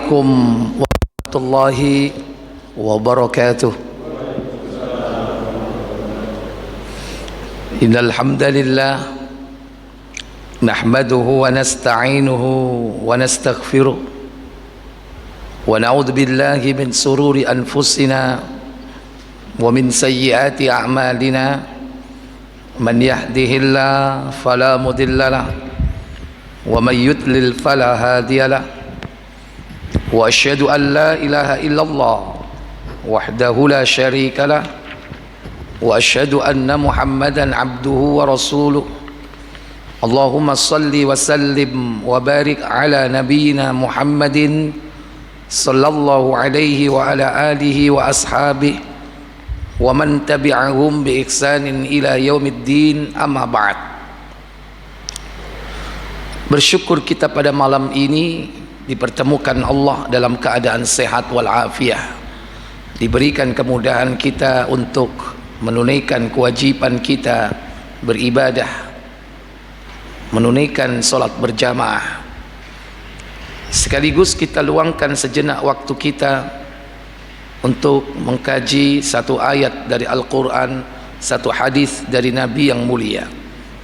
Assalamualaikum warahmatullahi wabarakatuh. Innal hamdalillah nahmaduhu wa nasta'inuhu wa nastaghfiruh wa na'udzu billahi min sururi anfusina wa min sayyiati a'malina. Man yahdihillahu fala mudhillalah wa man yudlil fala hadiyalah. Wa asyhadu an la ilaha illallah wahdahu la syarikalah wa asyhadu anna Muhammadan abduhu wa rasuluh. Allahumma salli wa sallim wa barik ala nabiyyina Muhammadin sallallahu alaihi wa ala alihi wa ashabihi wa man tabi'ahum bi ihsanin ila yaumiddin, amma ba'd. Bersyukur kita pada malam ini dipertemukan Allah dalam keadaan sehat walafiat, diberikan kemudahan kita untuk menunaikan kewajiban kita beribadah, menunaikan solat berjamaah. Sekaligus kita luangkan sejenak waktu kita untuk mengkaji satu ayat dari Al-Quran, satu hadis dari Nabi yang mulia.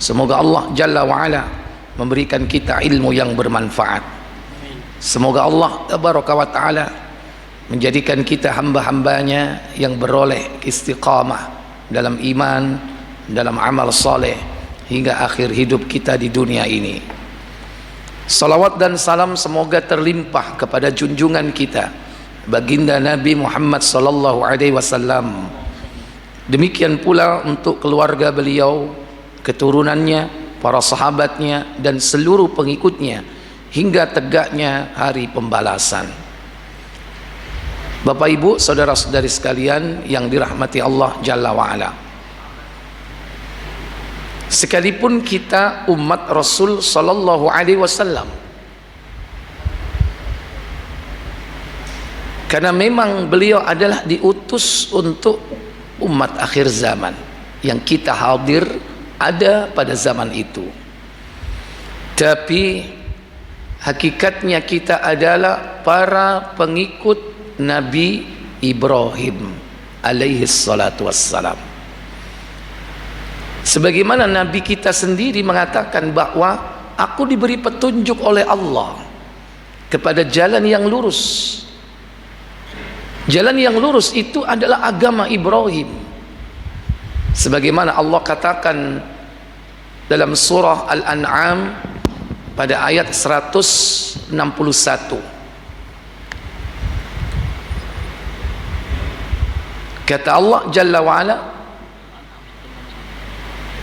Semoga Allah Jalla wa'ala memberikan kita ilmu yang bermanfaat. Semoga Allah Tabaraka wa Ta'ala menjadikan kita hamba-hambanya yang beroleh istiqamah dalam iman, dalam amal saleh hingga akhir hidup kita di dunia ini. Salawat dan salam semoga terlimpah kepada junjungan kita baginda Nabi Muhammad sallallahu alaihi wasallam. Demikian pula untuk keluarga beliau, keturunannya, para sahabatnya dan seluruh pengikutnya hingga tegaknya hari pembalasan. Bapak Ibu, saudara-saudari sekalian yang dirahmati Allah Jalla wa'ala, sekalipun kita umat Rasul sallallahu alaihi wasallam, karena memang beliau adalah diutus untuk umat akhir zaman yang kita hadir ada pada zaman itu, tapi hakikatnya kita adalah para pengikut Nabi Ibrahim alaihi salatu wassalam. Sebagaimana Nabi kita sendiri mengatakan bahwa aku diberi petunjuk oleh Allah kepada jalan yang lurus. Jalan yang lurus itu adalah agama Ibrahim, sebagaimana Allah katakan dalam surah Al-An'am pada ayat 161. Kata Allah Jalla wa'ala,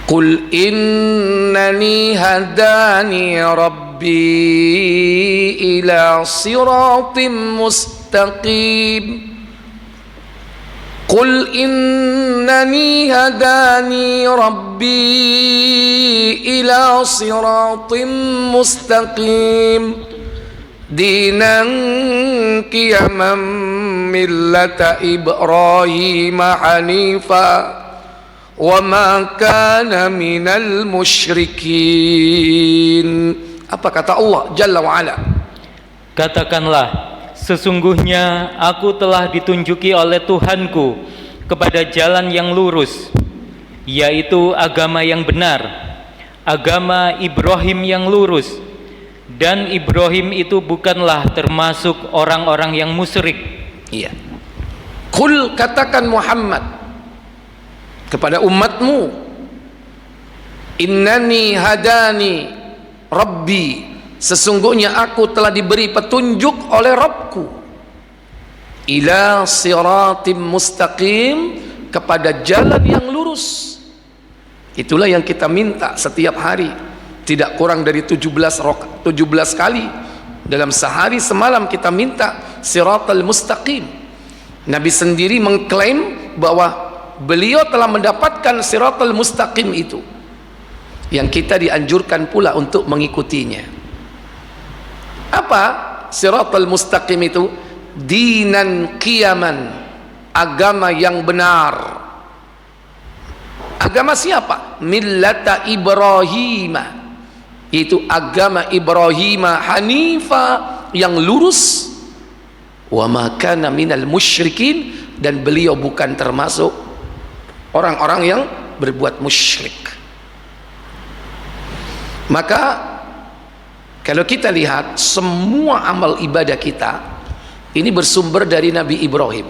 Qul innani hadani rabbi ila siratim mustaqim. Qul innani hadani rabbi ila siratim mustaqim dinan qiyaman millata Ibrahim hanifa wa ma kana minal musyrikin. Apa kata Allah Jalla wa'ala? Katakanlah, sesungguhnya aku telah ditunjuki oleh Tuhanku kepada jalan yang lurus, yaitu agama yang benar, agama Ibrahim yang lurus, dan Ibrahim itu bukanlah termasuk orang-orang yang musyrik. Iya. Qul, katakan Muhammad kepada umatmu, innani hadani rabbi, sesungguhnya aku telah diberi petunjuk oleh Rabbku, ila siratim mustaqim, kepada jalan yang lurus. Itulah yang kita minta setiap hari, tidak kurang dari 17 kali dalam sehari semalam kita minta siratal mustaqim. Nabi sendiri mengklaim bahwa beliau telah mendapatkan siratal mustaqim itu, yang kita dianjurkan pula untuk mengikutinya. Apa siratal mustaqim itu? Dinan qiyaman, agama yang benar. Agama siapa? Millata Ibrahim, itu agama Ibrahim hanifa, yang lurus, wa ma kana minal musyrikin, dan beliau bukan termasuk orang-orang yang berbuat musyrik. Maka kalau kita lihat semua amal ibadah kita ini bersumber dari Nabi Ibrahim,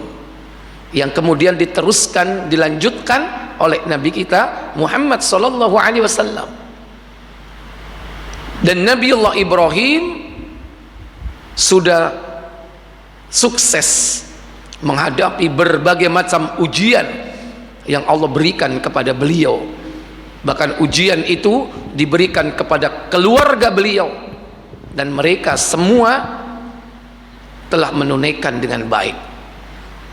yang kemudian diteruskan, dilanjutkan oleh Nabi kita Muhammad sallallahu alaihi wasallam. Dan Nabiullah Ibrahim sudah sukses menghadapi berbagai macam ujian yang Allah berikan kepada beliau. Bahkan ujian itu diberikan kepada keluarga beliau, dan mereka semua telah menunaikan dengan baik.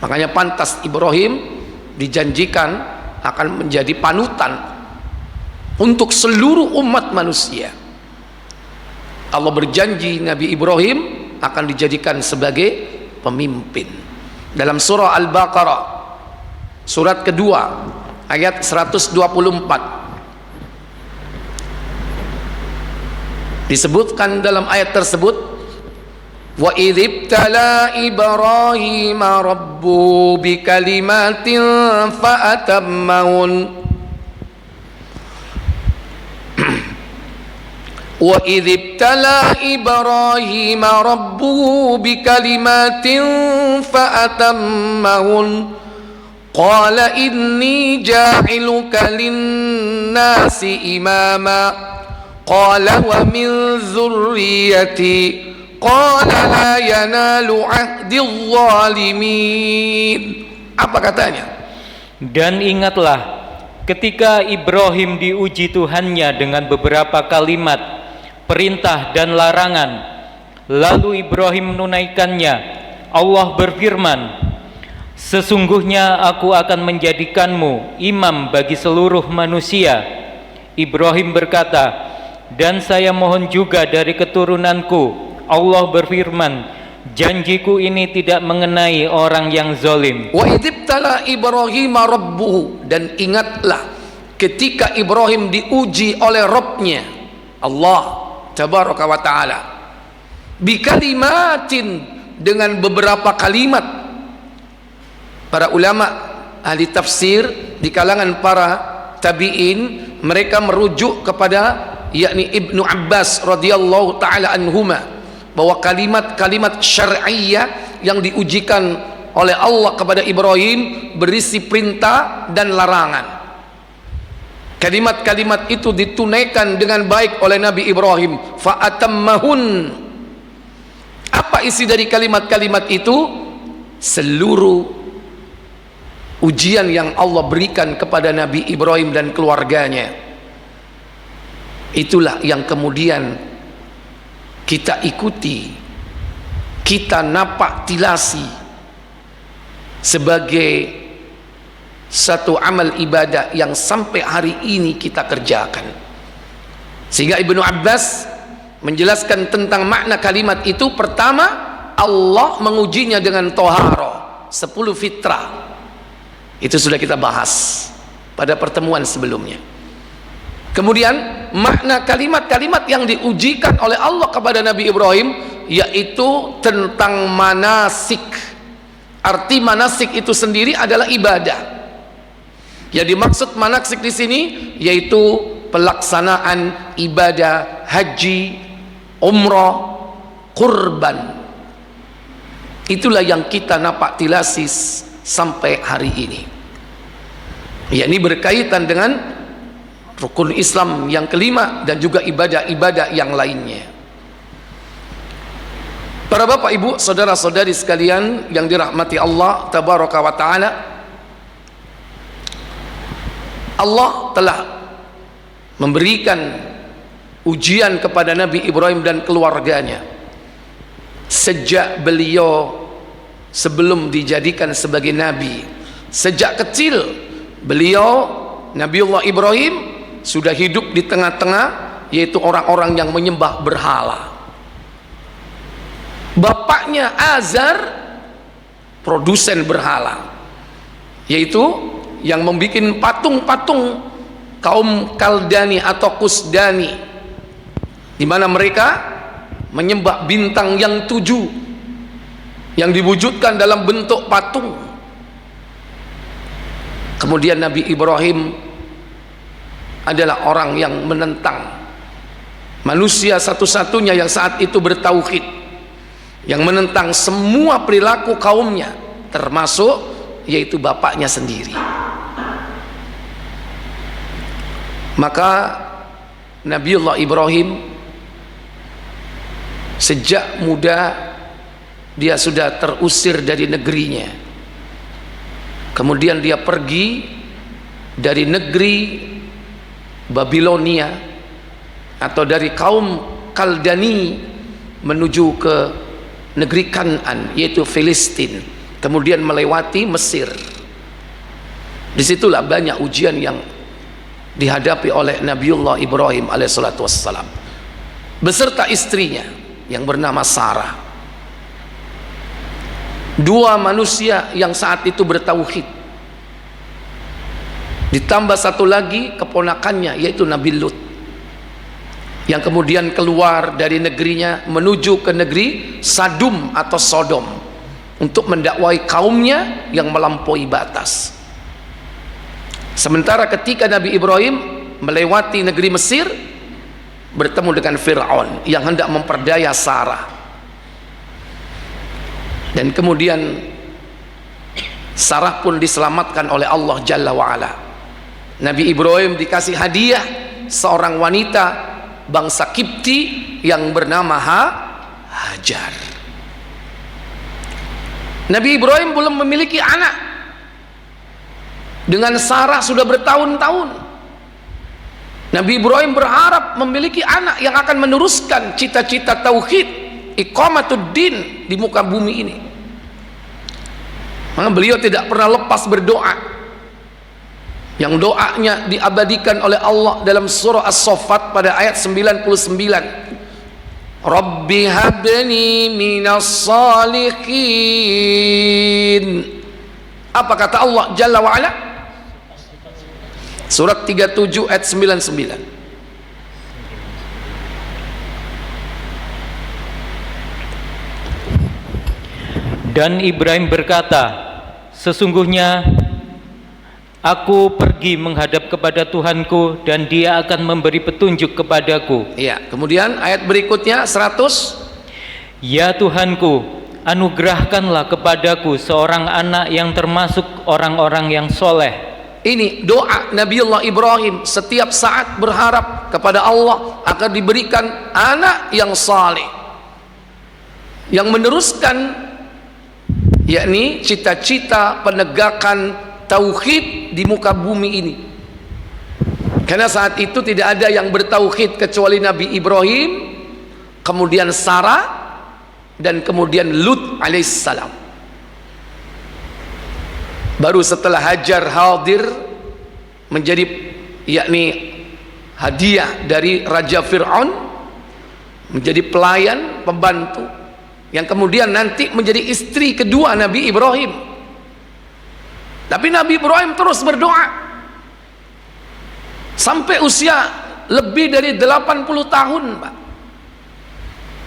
Makanya pantas Ibrahim dijanjikan akan menjadi panutan untuk seluruh umat manusia. Allah berjanji Nabi Ibrahim akan dijadikan sebagai pemimpin. Dalam surah Al-Baqarah surat kedua ayat 124 disebutkan dalam ayat tersebut, wa idzibtala Ibrahima rabbu bikalimatin fa'atammahun wa idzibtala Ibrahima rabbuhu bikalimatin fa'atammahun qala inni ja'iluka linnasi imama qala wa min dzurriyyati qala la yanalu ahdil zalimin. Apa katanya? Dan ingatlah ketika Ibrahim diuji Tuhannya dengan beberapa kalimat perintah dan larangan, lalu Ibrahim menunaikannya. Allah berfirman, sesungguhnya aku akan menjadikanmu imam bagi seluruh manusia. Ibrahim berkata, dan saya mohon juga dari keturunanku. Allah berfirman, janjiku ini tidak mengenai orang yang zalim. Wa idzibtala Ibrahim rabbuhu, dan ingatlah ketika Ibrahim diuji oleh Rabbnya Allah tabaraka wa taala bikalimatin, dengan beberapa kalimat. Para ulama ahli tafsir di kalangan para tabi'in, mereka merujuk kepada yakni Ibnu Abbas radhiyallahu taala anhuma, bahwa kalimat-kalimat syar'iyyah yang diujikan oleh Allah kepada Ibrahim berisi perintah dan larangan. Kalimat-kalimat itu ditunaikan dengan baik oleh Nabi Ibrahim. Fa'atammahun. Apa isi dari kalimat-kalimat itu? Seluruh ujian yang Allah berikan kepada Nabi Ibrahim dan keluarganya, itulah yang kemudian kita ikuti, kita napak tilasi sebagai satu amal ibadah yang sampai hari ini kita kerjakan. Sehingga Ibnu Abbas menjelaskan tentang makna kalimat itu. Pertama, Allah mengujinya dengan toharo, 10 fitrah. Itu sudah kita bahas pada pertemuan sebelumnya. Kemudian makna kalimat-kalimat yang diujikan oleh Allah kepada Nabi Ibrahim, yaitu tentang manasik. Arti manasik itu sendiri adalah ibadah. Yang dimaksud manasik di sini yaitu pelaksanaan ibadah haji, umrah, kurban. Itulah yang kita napak tilasis sampai hari ini. Yakni berkaitan dengan rukun Islam yang kelima dan juga ibadah-ibadah yang lainnya. Para bapak ibu, saudara-saudari sekalian yang dirahmati Allah tabaraka wa taala, Allah telah memberikan ujian kepada Nabi Ibrahim dan keluarganya sejak beliau sebelum dijadikan sebagai nabi. Sejak kecil beliau, Nabiullah Ibrahim, sudah hidup di tengah-tengah yaitu orang-orang yang menyembah berhala. Bapaknya Azar produsen berhala, yaitu yang membuat patung-patung kaum Kaldani atau Kusdani, di mana mereka menyembah bintang yang 7. yang diwujudkan dalam bentuk patung. Kemudian Nabi Ibrahim adalah orang yang menentang, manusia satu-satunya yang saat itu bertauhid, yang menentang semua perilaku kaumnya, termasuk yaitu bapaknya sendiri. Maka Nabiullah Ibrahim sejak muda dia sudah terusir dari negerinya. Kemudian dia pergi dari negeri Babilonia atau dari kaum Kaldani menuju ke negeri Kan'an, yaitu Filistin, kemudian melewati Mesir. Disitulah banyak ujian yang dihadapi oleh Nabiullah Ibrahim alaihissalatu wassalam beserta istrinya yang bernama Sarah. Dua manusia yang saat itu bertauhid, ditambah satu lagi keponakannya yaitu Nabi Lut, yang kemudian keluar dari negerinya menuju ke negeri Sadum atau Sodom untuk mendakwai kaumnya yang melampaui batas. Sementara ketika Nabi Ibrahim melewati negeri Mesir, bertemu dengan Fir'aun yang hendak memperdaya Sarah. Dan kemudian Sarah pun diselamatkan oleh Allah Jalla wa'ala. Nabi Ibrahim dikasih hadiah seorang wanita bangsa Kipti yang bernama Hajar. Nabi Ibrahim belum memiliki anak, dengan Sarah sudah bertahun-tahun. Nabi Ibrahim berharap memiliki anak yang akan meneruskan cita-cita tauhid, iqamatuddin di muka bumi ini. Maka beliau tidak pernah lepas berdoa, yang doanya diabadikan oleh Allah dalam surah As-Saffat pada ayat 99. Rabbi habni minas salihin. Apa kata Allah Jalla wa'ala? Surat 37 ayat 99. Dan Ibrahim berkata, sesungguhnya aku pergi menghadap kepada Tuhanku dan Dia akan memberi petunjuk kepadaku. Iya, kemudian ayat berikutnya 100. Ya Tuhanku, anugerahkanlah kepadaku seorang anak yang termasuk orang-orang yang soleh. Ini doa Nabiullah Ibrahim, setiap saat berharap kepada Allah agar diberikan anak yang saleh, yang meneruskan yakni cita-cita penegakan tauhid di muka bumi ini. Karena saat itu tidak ada yang bertauhid kecuali Nabi Ibrahim, kemudian Sarah, dan kemudian Lut alaihissalam. Baru setelah Hajar hadir menjadi yakni hadiah dari Raja Fir'aun, menjadi pelayan, pembantu, yang kemudian nanti menjadi istri kedua Nabi Ibrahim. Tapi Nabi Ibrahim terus berdoa sampai usia lebih dari 80 tahun, Pak.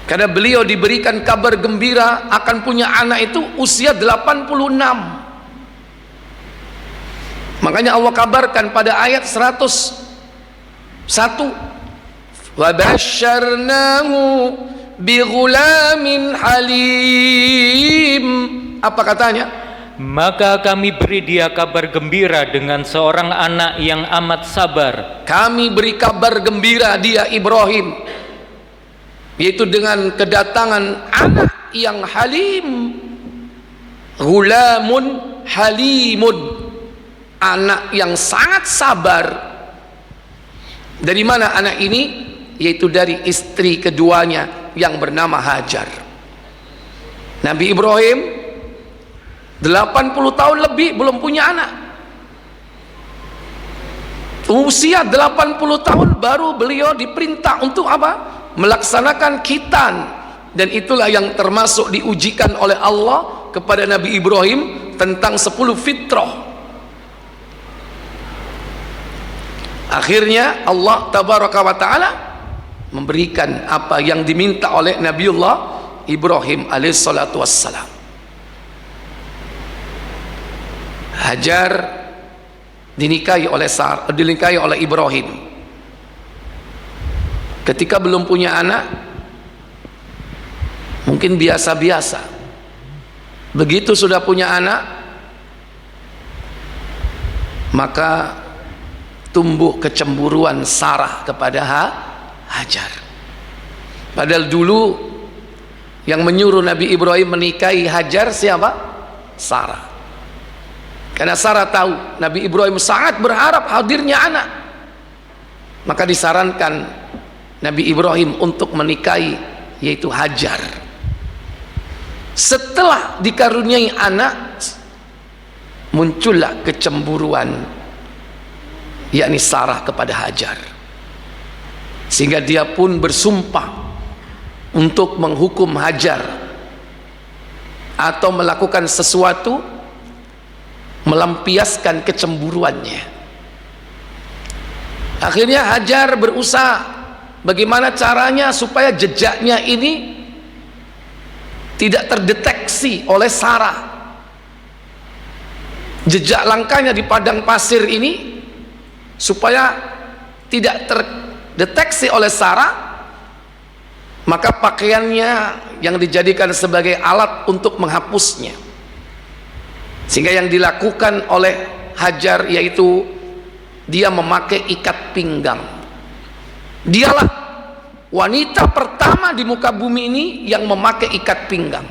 Karena beliau diberikan kabar gembira akan punya anak itu usia 86. Makanya Allah kabarkan pada ayat 101, wa basyarnahu bighulamin halim. Apa katanya? Maka kami beri dia kabar gembira dengan seorang anak yang amat sabar. Kami beri kabar gembira dia Ibrahim, yaitu dengan kedatangan anak yang halim. Ghulamun halimun, anak yang sangat sabar. Dari mana anak ini? Yaitu dari istri keduanya yang bernama Hajar. Nabi Ibrahim 80 tahun lebih belum punya anak. Usia 80 tahun baru beliau diperintah untuk apa? Melaksanakan khitan. Dan itulah yang termasuk diujikan oleh Allah kepada Nabi Ibrahim tentang 10 fitrah. Akhirnya Allah tabaraka wa ta'ala memberikan apa yang diminta oleh Nabiullah Ibrahim alaihissalatu wassalam. Hajar dinikahi oleh Ibrahim. Ketika belum punya anak, mungkin biasa-biasa. Begitu sudah punya anak, maka tumbuh kecemburuan Sarah kepada Hajar. Padahal dulu yang menyuruh Nabi Ibrahim menikahi Hajar siapa? Sarah. Karena Sarah tahu Nabi Ibrahim sangat berharap hadirnya anak, maka disarankan Nabi Ibrahim untuk menikahi yaitu Hajar. Setelah dikaruniai anak, muncullah kecemburuan yakni Sarah kepada Hajar, sehingga dia pun bersumpah untuk menghukum Hajar atau melakukan sesuatu melampiaskan kecemburuannya. Akhirnya Hajar berusaha bagaimana caranya supaya jejaknya ini tidak terdeteksi oleh Sarah. Jejak langkahnya di padang pasir ini supaya tidak terdeteksi oleh Sarah, maka pakaiannya yang dijadikan sebagai alat untuk menghapusnya. Sehingga yang dilakukan oleh Hajar yaitu dia memakai ikat pinggang. Dialah wanita pertama di muka bumi ini yang memakai ikat pinggang,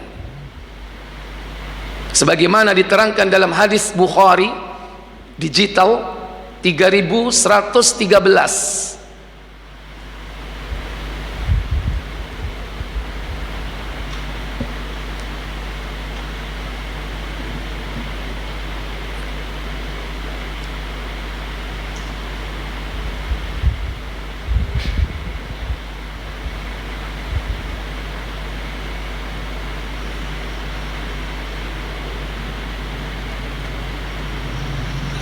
sebagaimana diterangkan dalam hadis Bukhari digital 3113.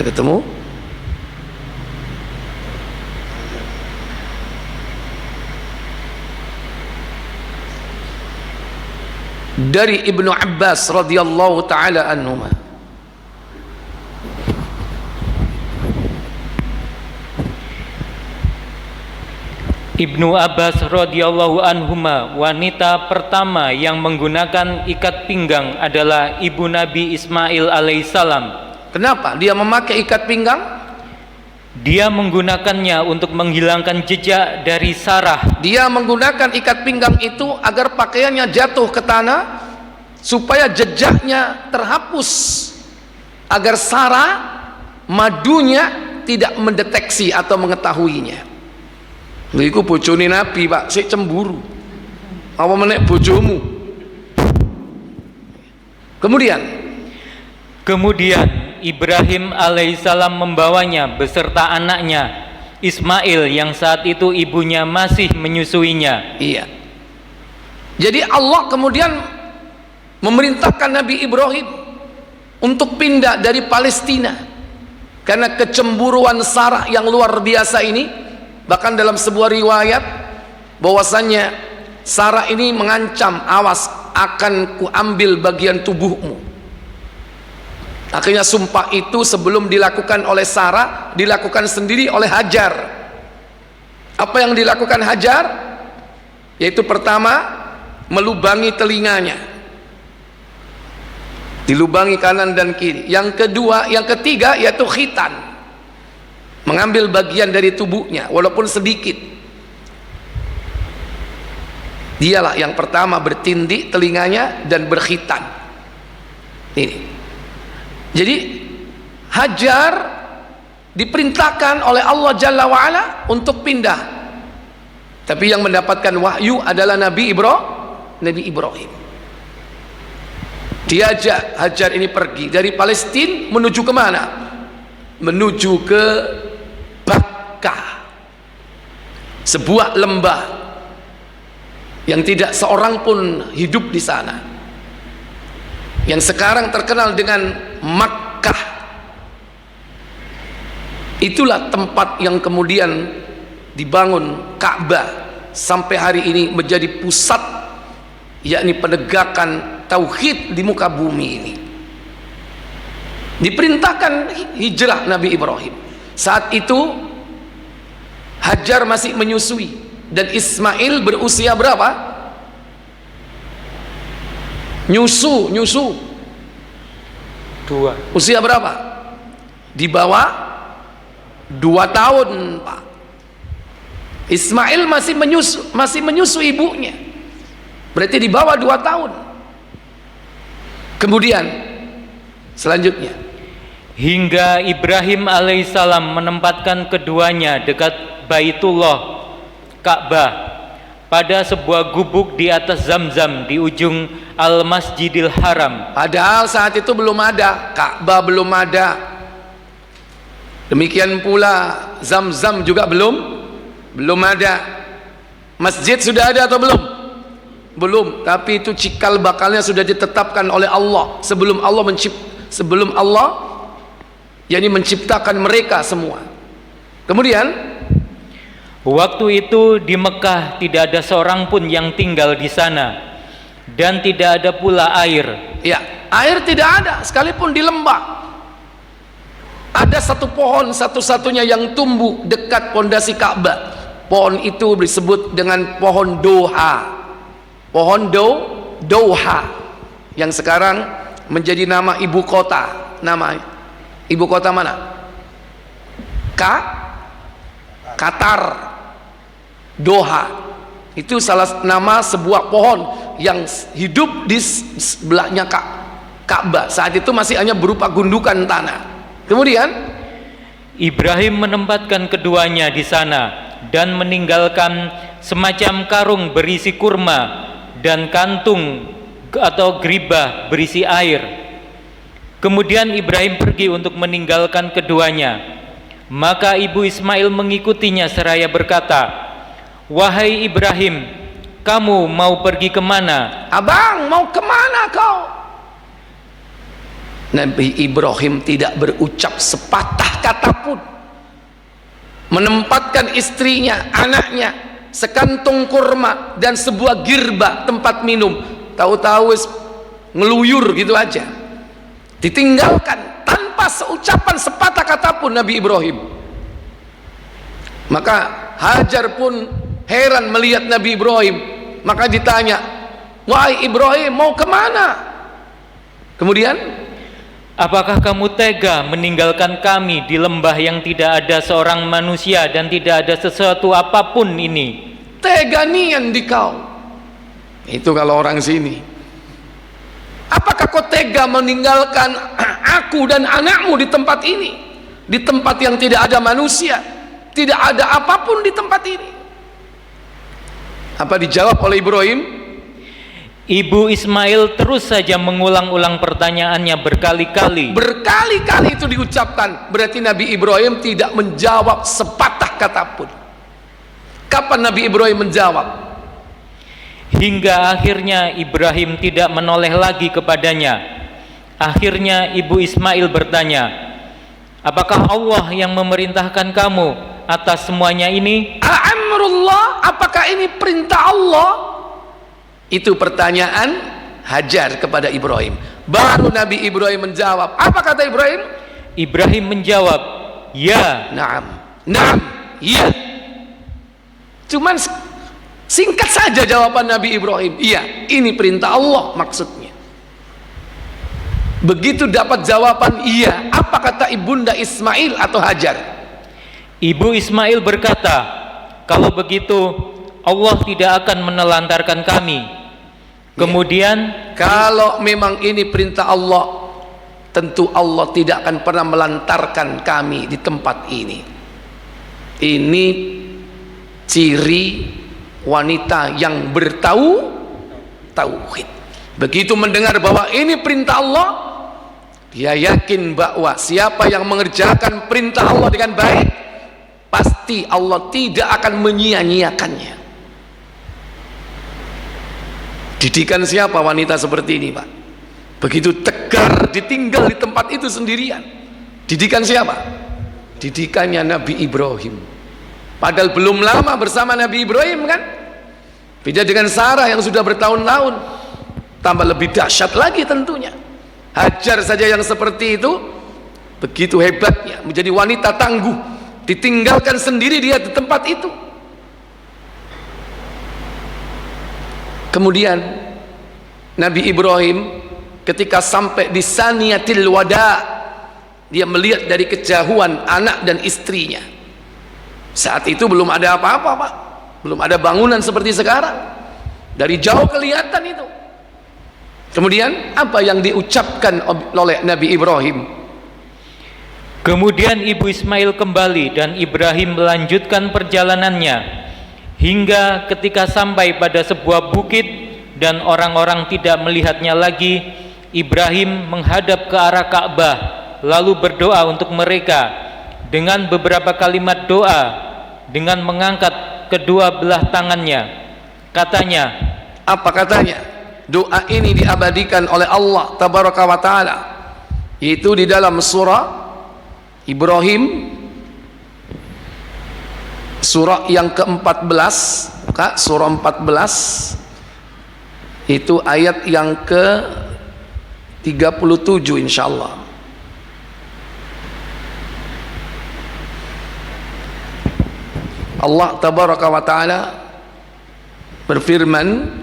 Ketemu? Dari Ibnu Abbas radhiyallahu taala anhuma, Ibnu Abbas radhiyallahu anhuma, wanita pertama yang menggunakan ikat pinggang adalah ibu Nabi Ismail alaihissalam. Kenapa dia memakai ikat pinggang? Dia menggunakannya untuk menghilangkan jejak dari Sarah. Dia menggunakan ikat pinggang itu agar pakaiannya jatuh ke tanah supaya jejaknya terhapus, agar Sarah madunya tidak mendeteksi atau mengetahuinya. Lha iku bojone Nabi, Pak, sik cemburu. Apa menek bojomu? Kemudian Ibrahim alaihissalam membawanya beserta anaknya Ismail yang saat itu ibunya masih menyusuinya. Iya. Jadi Allah kemudian memerintahkan Nabi Ibrahim untuk pindah dari Palestina karena kecemburuan Sarah yang luar biasa ini. Bahkan dalam sebuah riwayat bahwasannya Sarah ini mengancam, awas akan kuambil bagian tubuhmu. Akhirnya sumpah itu sebelum dilakukan oleh Sarah, dilakukan sendiri oleh Hajar. Apa yang dilakukan Hajar? Yaitu pertama, melubangi telinganya, dilubangi kanan dan kiri. Yang ketiga yaitu khitan, mengambil bagian dari tubuhnya walaupun sedikit. Dialah yang pertama bertindik telinganya dan berkhitan. Ini. Jadi Hajar diperintahkan oleh Allah Jalla wa'ala untuk pindah, tapi yang mendapatkan wahyu adalah Nabi Ibrahim. Diajak Hajar ini pergi dari Palestina menuju kemana? Menuju ke Bakkah, sebuah lembah yang tidak seorang pun hidup di sana, yang sekarang terkenal dengan Makkah. Itulah tempat yang kemudian dibangun Ka'bah sampai hari ini menjadi pusat, yakni penegakan tauhid di muka bumi ini. Diperintahkan hijrah Nabi Ibrahim. Saat itu Hajar masih menyusui dan Ismail berusia berapa? Nyusu 2. usia berapa? Di bawah 2 tahun, Pak. Ismail masih menyusu ibunya, berarti di bawah 2 tahun. Kemudian selanjutnya, hingga Ibrahim alaihissalam menempatkan keduanya dekat Baitullah Ka'bah pada sebuah gubuk di atas Zamzam di ujung Al-Masjidil Haram. Padahal saat itu belum ada Ka'bah, belum ada. Demikian pula Zamzam juga belum ada. Masjid sudah ada atau belum? Belum. Tapi itu cikal bakalnya sudah ditetapkan oleh Allah sebelum Allah yakni menciptakan mereka semua. Kemudian waktu itu di Mekah tidak ada seorang pun yang tinggal di sana dan tidak ada pula air. Ya, air tidak ada sekalipun di lembah. Ada satu pohon satu-satunya yang tumbuh dekat pondasi Ka'bah. Pohon itu disebut dengan pohon Doha. Pohon Doha yang sekarang menjadi nama ibu kota. Nama ibu kota mana? Qatar. Doha. Itu salah nama sebuah pohon yang hidup di sebelahnya Ka'bah. Saat itu masih hanya berupa gundukan tanah. Kemudian Ibrahim menempatkan keduanya di sana dan meninggalkan semacam karung berisi kurma dan kantung atau geribah berisi air. Kemudian Ibrahim pergi untuk meninggalkan keduanya. Maka ibu Ismail mengikutinya seraya berkata, "Wahai Ibrahim, kamu mau pergi kemana?" "Abang, mau kemana kau?" Nabi Ibrahim tidak berucap sepatah kata pun. Menempatkan istrinya, anaknya, sekantung kurma dan sebuah girba tempat minum. Tahu-tahu ngeluyur gitu aja. Ditinggalkan tanpa seucapan sepatah kata pun Nabi Ibrahim. Maka Hajar pun heran melihat Nabi Ibrahim. Maka ditanya, "Wahai Ibrahim, mau kemana?" Kemudian, "Apakah kamu tega meninggalkan kami di lembah yang tidak ada seorang manusia dan tidak ada sesuatu apapun ini?" Tega nian di kau. Itu kalau orang sini. Apakah kau tega meninggalkan aku dan anakmu di tempat ini? Di tempat yang tidak ada manusia, tidak ada apapun di tempat ini. Apa dijawab oleh Ibrahim? Ibu Ismail terus saja mengulang-ulang pertanyaannya berkali-kali. Berkali-kali itu diucapkan. Berarti Nabi Ibrahim tidak menjawab sepatah kata pun. Kapan Nabi Ibrahim menjawab? Hingga akhirnya Ibrahim tidak menoleh lagi kepadanya. Akhirnya ibu Ismail bertanya, "Apakah Allah yang memerintahkan kamu atas semuanya ini?" Amrullah, apakah ini perintah Allah? Itu pertanyaan Hajar kepada Ibrahim. Baru Nabi Ibrahim menjawab. Apa kata Ibrahim? Ibrahim menjawab, "Ya." Naam, iya. Cuman singkat saja jawaban Nabi Ibrahim. Iya, ini perintah Allah maksudnya. Begitu dapat jawaban iya, apa kata ibunda Ismail atau Hajar? Ibu Ismail berkata, "Kalau begitu Allah tidak akan menelantarkan kami." Kemudian, kalau memang ini perintah Allah, tentu Allah tidak akan pernah melantarkan kami di tempat ini. Ini ciri wanita yang bertauhid. Begitu mendengar bahwa ini perintah Allah, dia yakin bahwa siapa yang mengerjakan perintah Allah dengan baik, pasti Allah tidak akan menyia-nyiakannya. Didikan siapa wanita seperti ini, Pak? Begitu tegar ditinggal di tempat itu sendirian. Didikan siapa? Didikannya Nabi Ibrahim. Padahal belum lama bersama Nabi Ibrahim kan? Beda dengan Sarah yang sudah bertahun-tahun. Tambah lebih dahsyat lagi tentunya. Hajar saja yang seperti itu begitu hebatnya menjadi wanita tangguh, ditinggalkan sendiri dia di tempat itu. Kemudian Nabi Ibrahim ketika sampai di Saniyatil Wada, dia melihat dari kejauhan anak dan istrinya. Saat itu belum ada apa-apa, Pak, belum ada bangunan seperti sekarang, dari jauh kelihatan itu. Kemudian apa yang diucapkan oleh Nabi Ibrahim? Kemudian Ibu Ismail kembali dan Ibrahim melanjutkan perjalanannya hingga ketika sampai pada sebuah bukit dan orang-orang tidak melihatnya lagi. Ibrahim menghadap ke arah Ka'bah lalu berdoa untuk mereka dengan beberapa kalimat doa dengan mengangkat kedua belah tangannya. Katanya, apa katanya? Doa ini diabadikan oleh Allah Tabaraka wa Ta'ala, yaitu di dalam surah Ibrahim, surah yang ke-14, Kak, surah 14, itu ayat yang ke-37 insyaallah. Allah Tabaraka wa Ta'ala berfirman,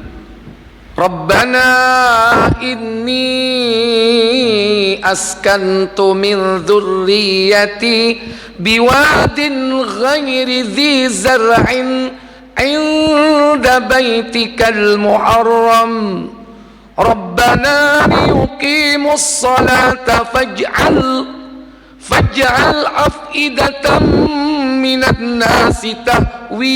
Rabbana inni askantu min dzurriyyati biwadin ghairi dzi zar'in 'inda baitikal muharram Rabbana liyuqimus salata faj'al af'idatan minan nasi tahwi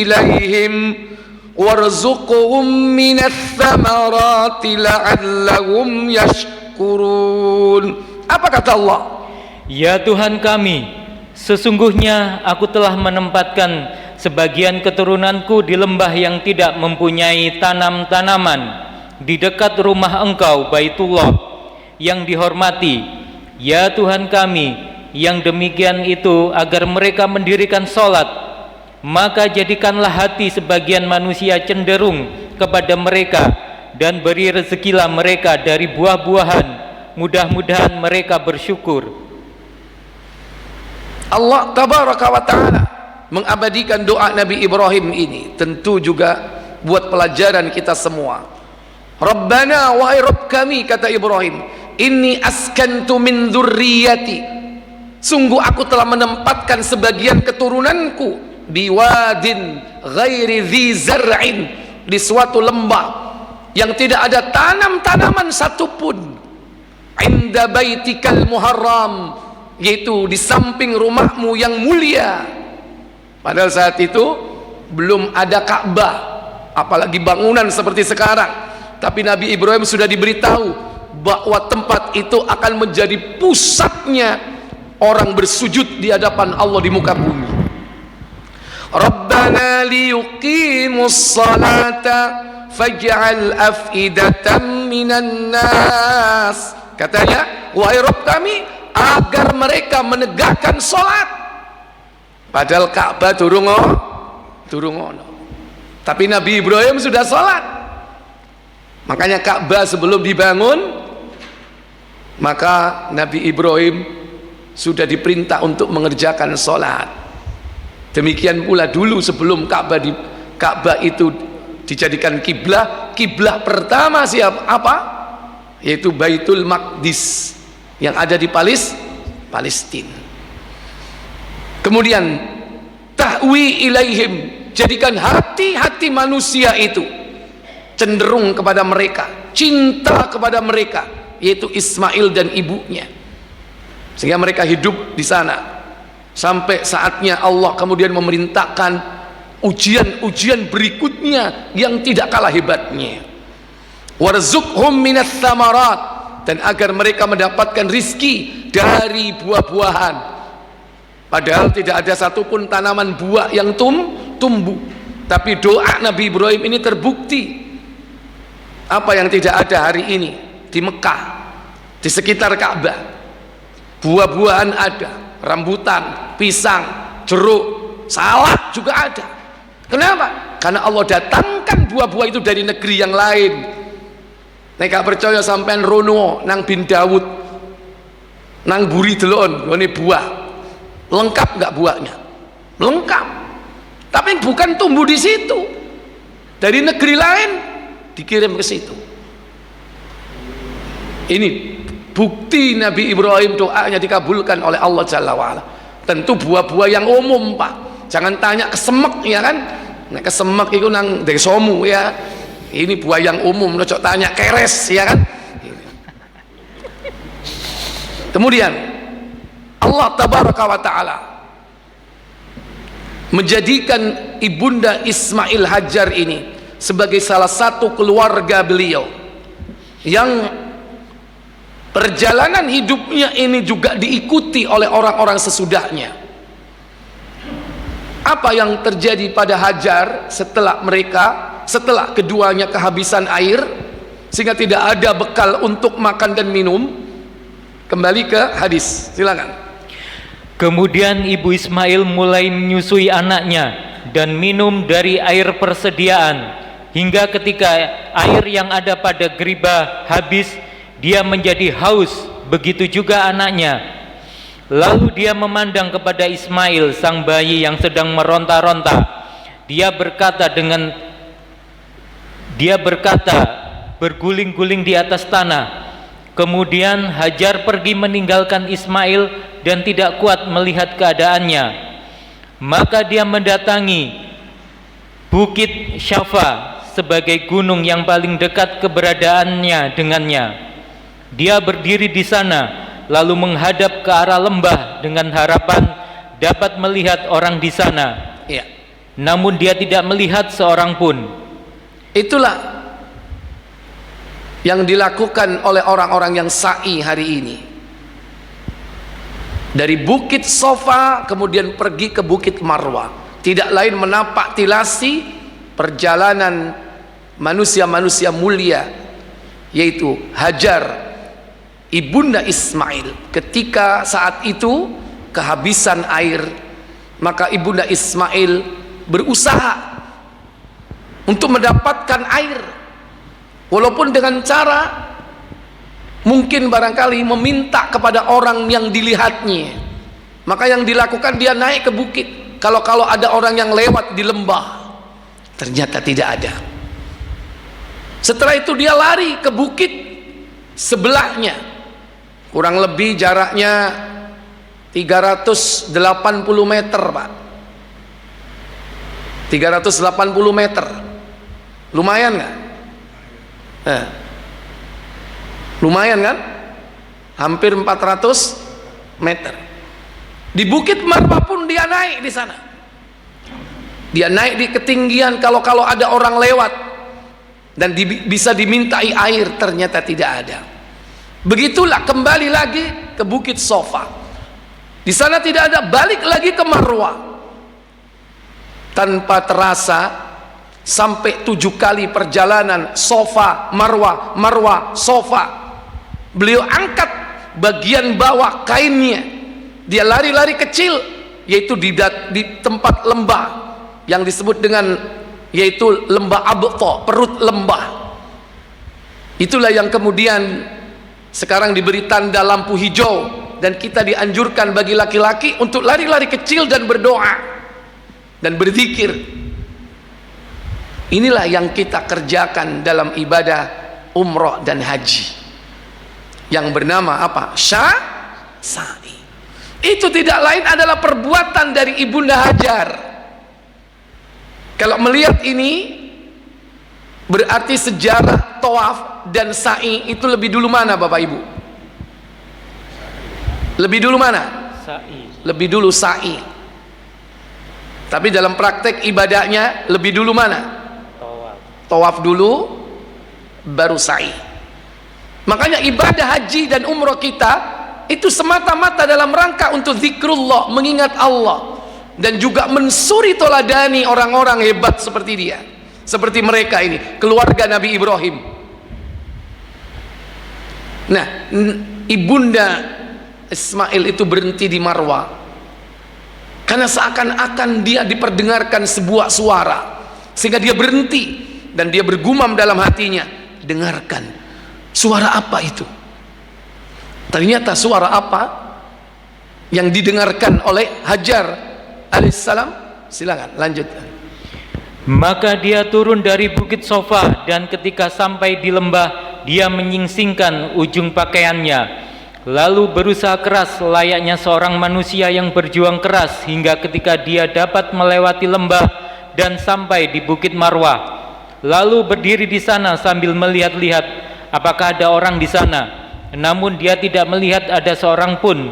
ilaihim warzuqhum minats thamarati la'allahum yashkurun. Apa kata Allah? Ya Tuhan kami, sesungguhnya aku telah menempatkan sebagian keturunanku di lembah yang tidak mempunyai tanam-tanaman di dekat rumah Engkau Baitullah yang dihormati. Ya Tuhan kami, yang demikian itu agar mereka mendirikan salat, maka jadikanlah hati sebagian manusia cenderung kepada mereka dan beri rezekilah mereka dari buah-buahan, mudah-mudahan mereka bersyukur. Allah Tabaraka wa Ta'ala mengabadikan doa Nabi Ibrahim ini, tentu juga buat pelajaran kita semua. Rabbana, wahai Rabb kami, kata Ibrahim, inni askantu min dzurriyyati, sungguh aku telah menempatkan sebagian keturunanku biwadin ghairi dzi zar'in, di suatu lembah yang tidak ada tanam-tanaman satupun, inda baitikal muharram, yaitu di samping rumahmu yang mulia. Padahal saat itu belum ada Ka'bah, apalagi bangunan seperti sekarang. Tapi Nabi Ibrahim sudah diberitahu bahwa tempat itu akan menjadi pusatnya orang bersujud di hadapan Allah di muka bumi. Rabbana liyuqimus salata faj'al af'idatan minan nas, katanya, wahai Rabb kami, agar mereka menegakkan salat. Padahal Ka'bah durung ono, tapi Nabi Ibrahim sudah salat. Makanya Ka'bah sebelum dibangun, maka Nabi Ibrahim sudah diperintah untuk mengerjakan salat. Demikian pula dulu sebelum Ka'bah itu dijadikan kiblah pertama apa? Yaitu Baitul Maqdis yang ada di Palestina. Kemudian tahwi ilaihim, jadikan hati-hati manusia itu cenderung kepada mereka, cinta kepada mereka, yaitu Ismail dan ibunya, sehingga mereka hidup di sana. Sampai saatnya Allah kemudian memerintahkan ujian-ujian berikutnya yang tidak kalah hebatnya. Warzuqhum minats tsamarat, dan agar mereka mendapatkan rizki dari buah-buahan. Padahal tidak ada satupun tanaman buah yang tumbuh. Tapi doa Nabi Ibrahim ini terbukti. Apa yang tidak ada hari ini di Mekah, di sekitar Ka'bah? Buah-buahan ada, rambutan, pisang, jeruk, salak juga ada. Kenapa? Karena Allah datangkan buah-buah itu dari negeri yang lain. Nek gak percaya sampean rono nang bin Dawud, nang buri delon ini buah lengkap nggak buahnya? Lengkap, tapi bukan tumbuh di situ, dari negeri lain dikirim ke situ. Ini bukti Nabi Ibrahim doanya dikabulkan oleh Allah Jalla wa'ala. Tentu buah-buah yang umum Pak, jangan tanya kesemek ya kan, nah, kesemek itu nang desomu ya, ini buah yang umum, lo tanya keres ya kan. Kemudian Allah tabaraka wa ta'ala menjadikan ibunda Ismail Hajar ini sebagai salah satu keluarga beliau yang perjalanan hidupnya ini juga diikuti oleh orang-orang sesudahnya. Apa yang terjadi pada Hajar setelah keduanya kehabisan air sehingga tidak ada bekal untuk makan dan minum? Kembali ke hadis, silakan. Kemudian ibu Ismail mulai menyusui anaknya dan minum dari air persediaan hingga ketika air yang ada pada geribah habis, dia menjadi haus, begitu juga anaknya. Lalu dia memandang kepada Ismail sang bayi yang sedang meronta-ronta. Dia berkata berguling-guling di atas tanah. Kemudian Hajar pergi meninggalkan Ismail dan tidak kuat melihat keadaannya. Maka dia mendatangi Bukit Syafa sebagai gunung yang paling dekat keberadaannya dengannya. Dia berdiri di sana lalu menghadap ke arah lembah dengan harapan dapat melihat orang di sana. Ya. Namun dia tidak melihat seorang pun. Itulah yang dilakukan oleh orang-orang yang sa'i hari ini. Dari Bukit Sofa kemudian pergi ke Bukit Marwah, tidak lain menapak tilasi perjalanan manusia-manusia mulia, yaitu Hajar ibunda Ismail. Ketika saat itu kehabisan air, maka ibunda Ismail berusaha untuk mendapatkan air, walaupun dengan cara mungkin barangkali meminta kepada orang yang dilihatnya. Maka yang dilakukan, dia naik ke bukit. Kalau ada orang yang lewat di lembah, ternyata tidak ada. Setelah itu dia lari ke bukit sebelahnya, kurang lebih jaraknya 380 meter Pak, 380 meter, lumayan nggak? Lumayan kan? Hampir 400 meter. Di Bukit Marwah pun dia naik di sana. Dia naik di ketinggian, kalau ada orang lewat dan bisa dimintai air, ternyata tidak ada. Begitulah kembali lagi ke Bukit Sofa. Di sana tidak ada, balik lagi ke Marwah. Tanpa terasa sampai 7 kali perjalanan, Sofa, Marwah, Marwah, Sofa. Beliau angkat bagian bawah kainnya, dia lari-lari kecil, yaitu di tempat lembah yang disebut dengan yaitu lembah Abtha, perut lembah. Itulah yang kemudian sekarang diberi tanda lampu hijau, dan kita dianjurkan bagi laki-laki untuk lari-lari kecil dan berdoa dan berzikir. Inilah yang kita kerjakan dalam ibadah umrah dan haji yang bernama apa? Sa'i. Itu tidak lain adalah perbuatan dari ibunda Hajar. Kalau melihat ini, berarti sejarah tawaf dan sa'i itu lebih dulu mana Bapak Ibu? Lebih dulu mana? Sa'i. Lebih dulu sa'i. Tapi dalam praktek ibadahnya lebih dulu mana? Tawaf. Tawaf dulu baru sa'i. Makanya ibadah haji dan umrah kita itu semata-mata dalam rangka untuk zikrullah, mengingat Allah, dan juga mensuri toladani orang-orang hebat seperti dia, seperti mereka ini, keluarga Nabi Ibrahim. Nah, ibunda Ismail itu berhenti di Marwah karena seakan-akan dia diperdengarkan sebuah suara, sehingga dia berhenti dan dia bergumam dalam hatinya, dengarkan suara apa itu. Ternyata suara apa? yang didengarkan oleh Hajar alaihissalam. Silakan lanjut. Maka dia turun dari bukit Sofa, dan ketika sampai di lembah, dia menyingsingkan ujung pakaiannya, lalu berusaha keras layaknya seorang manusia yang berjuang keras, hingga ketika dia dapat melewati lembah dan sampai di bukit Marwah, lalu berdiri di sana sambil melihat-lihat apakah ada orang di sana. Namun dia tidak melihat ada seorang pun.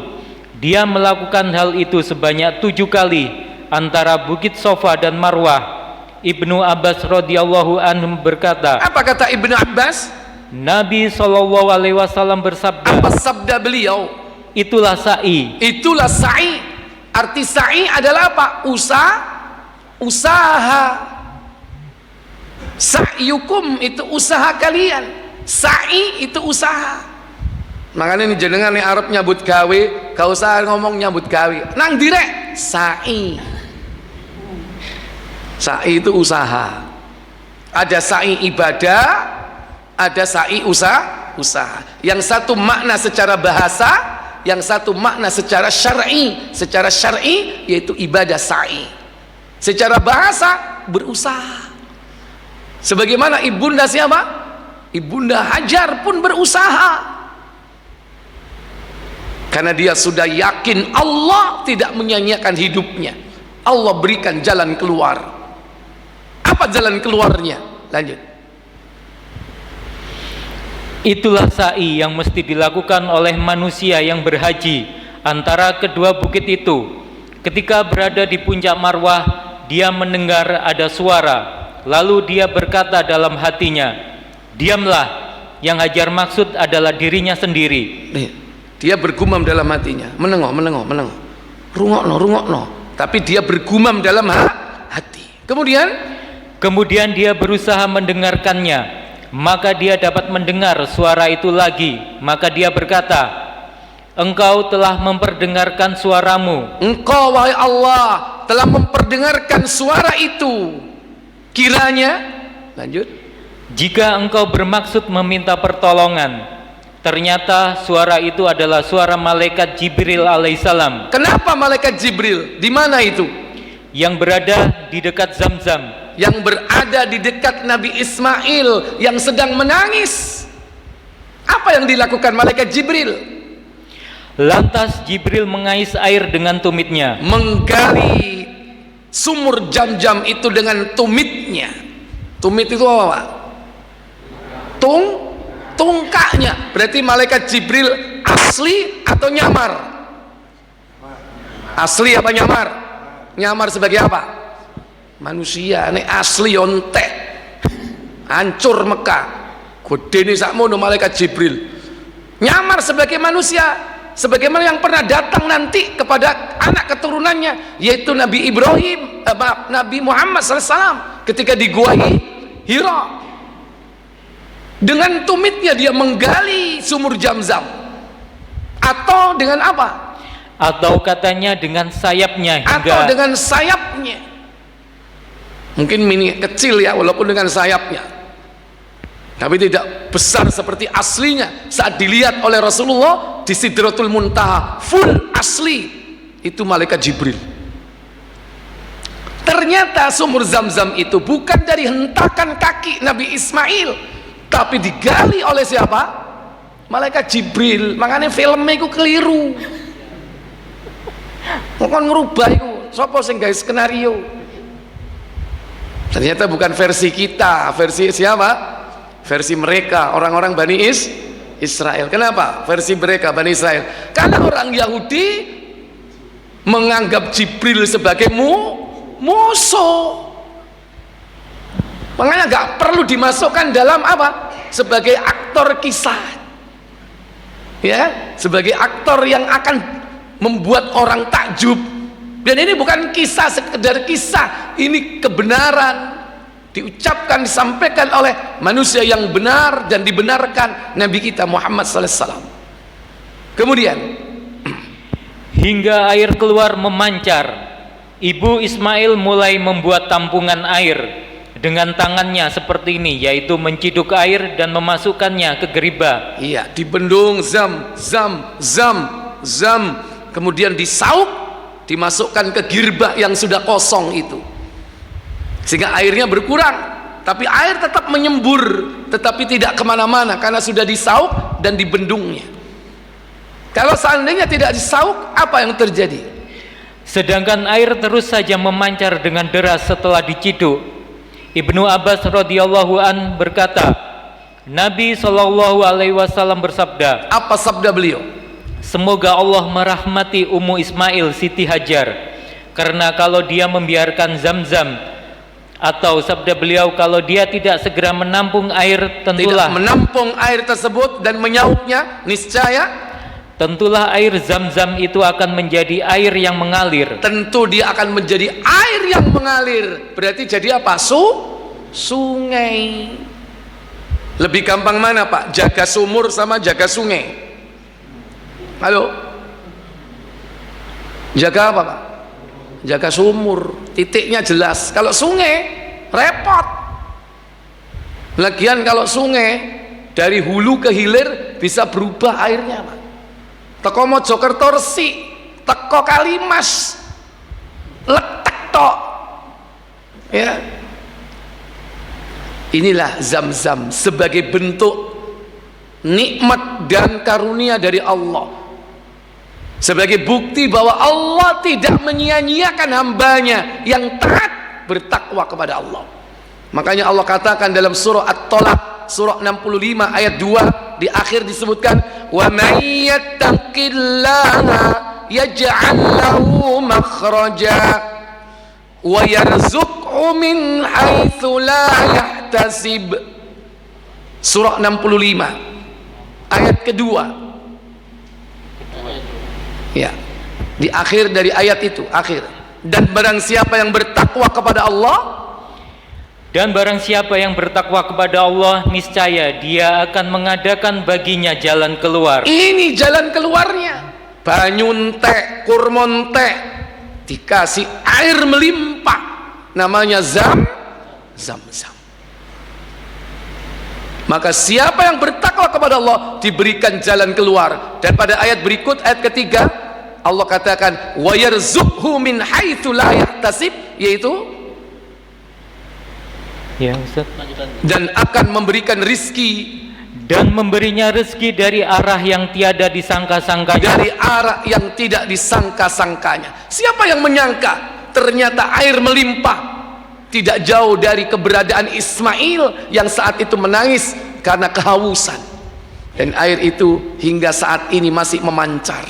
Dia melakukan hal itu sebanyak 7 kali antara bukit Sofa dan Marwah. Ibnu Abbas radhiyallahu anhu berkata, apa kata Ibnu Abbas? Nabi SAW bersabda, apa sabda beliau? Itulah sa'i. Itulah sa'i. Arti sa'i adalah apa? Usaha. Sa'yukum itu usaha kalian. Sa'i itu usaha. Makanya ini jenengan nih Arab nyambut gawe, gak usah ngomong nyambut gawe. Nang direk sa'i. Sa'i itu usaha. Ada sa'i ibadah, ada sa'i usaha. Yang satu makna secara bahasa, yang satu makna secara syar'i. Secara syar'i yaitu ibadah sa'i. Secara bahasa berusaha. Sebagaimana ibunda siapa? Ibunda Hajar pun berusaha. Karena dia sudah yakin Allah tidak menyanyiakan hidupnya. Allah berikan jalan keluar. Apa jalan keluarnya? Lanjut. Itulah sa'i yang mesti dilakukan oleh manusia yang berhaji antara kedua bukit itu. Ketika berada di puncak Marwah, dia mendengar ada suara. Lalu dia berkata dalam hatinya, diamlah. Yang Hajar maksud adalah dirinya sendiri. Dia bergumam dalam hatinya, menengok. Rungokno. Tapi dia bergumam dalam hati. Kemudian dia berusaha mendengarkannya, maka dia dapat mendengar suara itu lagi. Maka dia berkata, engkau telah memperdengarkan suaramu. Engkau wahai Allah telah memperdengarkan suara itu. Kiranya, lanjut, jika engkau bermaksud meminta pertolongan, ternyata suara itu adalah suara malaikat Jibril alaihissalam. Kenapa malaikat Jibril? Di mana itu? Yang berada di dekat Zamzam. Yang berada di dekat Nabi Ismail yang sedang menangis. Apa yang dilakukan malaikat Jibril? Lantas Jibril mengais air dengan tumitnya, menggali sumur Jam-Jam itu dengan tumitnya. Tumit itu apa? Tungkaknya. Berarti malaikat Jibril asli atau nyamar? Asli apa nyamar? Nyamar sebagai apa? Manusia. Ini asli ontek. Hancur Mekah. Godene sakmono malaikat Jibril. Nyamar sebagai manusia, sebagaimana yang pernah datang nanti kepada anak keturunannya, yaitu Nabi Ibrahim, Nabi Muhammad SAW ketika di Gua Hira. Dengan tumitnya dia menggali sumur Zam-Zam. Atau dengan apa? Atau katanya dengan sayapnya. Atau dengan sayapnya. Mungkin mini kecil ya, walaupun dengan sayapnya, tapi tidak besar seperti aslinya. Saat dilihat oleh Rasulullah di Sidratul Muntaha, full asli, itu malaikat Jibril. Ternyata sumur Zam-Zam itu bukan dari hentakan kaki Nabi Ismail, tapi digali oleh siapa? Malaikat Jibril. Makanya filmnya itu keliru. Mungkin ngerubah itu. Siapa sing gawe skenario? Ternyata bukan versi kita. Versi siapa? Versi mereka, orang-orang Bani Israel. Kenapa? Versi mereka, Bani Israel. Karena orang Yahudi menganggap Jibril sebagai musuh. Makanya nggak perlu dimasukkan dalam apa? Sebagai aktor kisah, ya, sebagai aktor yang akan membuat orang takjub. Dan ini bukan kisah sekedar kisah, ini kebenaran diucapkan, disampaikan oleh manusia yang benar dan dibenarkan, Nabi kita Muhammad SAW. Kemudian hingga air keluar memancar, ibu Ismail mulai membuat tampungan air dengan tangannya seperti ini, yaitu menciduk air dan memasukkannya ke geriba. Iya, dibendung zam. kemudian disauk, dimasukkan ke girbah yang sudah kosong itu, sehingga airnya berkurang, tapi air tetap menyembur, tetapi tidak kemana-mana karena sudah disauk dan dibendungnya. Kalau seandainya tidak disauk, apa yang terjadi? Sedangkan air terus saja memancar dengan deras setelah diciduk. Ibnu Abbas radhiyallahu an berkata, Nabi Shallallahu alaihi wasallam bersabda, Apa sabda beliau? semoga Allah merahmati Ummu Ismail Siti Hajar, karena kalau dia membiarkan Zam-Zam, atau sabda beliau, kalau dia tidak segera menampung air, tentulah air tersebut dan menyauknya, niscaya air Zam-Zam itu akan menjadi air yang mengalir. Tentu dia akan menjadi air yang mengalir. Berarti jadi apa? Sungai. Lebih gampang mana Pak? Jaga sumur sama jaga sungai? Halo? Jaga apa Pak? Jaga sumur, titiknya jelas. Kalau sungai, repot. Lagian kalau sungai, dari hulu ke hilir bisa berubah airnya Pak. Teko Mojokerto Resik, teko Kalimas, letek tok. Ya. Inilah Zam-Zam sebagai bentuk nikmat dan karunia dari Allah, sebagai bukti bahwa Allah tidak menyia-nyiakan hambanya yang taat bertakwa kepada Allah. Makanya Allah katakan dalam surah At-Tolak, surah 65 ayat 2, di akhir disebutkan, wa may yattaqillaha yaj'al lahu makhraja wa yarzuqhu min haitsu la yahtasib. Surah 65 ayat kedua. Ya, di akhir dari ayat itu, akhir. Dan barang siapa yang bertakwa kepada Allah, kepada Allah, niscaya dia akan mengadakan baginya jalan keluar. Ini jalan keluarnya. Banyuntek, kurmontek, dikasih air melimpah, namanya Zam-Zam. Maka siapa yang bertakwa kepada Allah diberikan jalan keluar. Dan pada ayat berikut, ayat ketiga, Allah katakan wa yarzuqhu min haitsu la yahtasib, yaitu ya, Ustaz. Dan akan memberikan rizki, dan memberinya rezeki dari arah yang tiada disangka-sangkanya. Dari arah yang tidak disangka-sangkanya. Siapa yang menyangka ternyata air melimpah tidak jauh dari keberadaan Ismail yang saat itu menangis karena kehausan, dan air itu hingga saat ini masih memancar,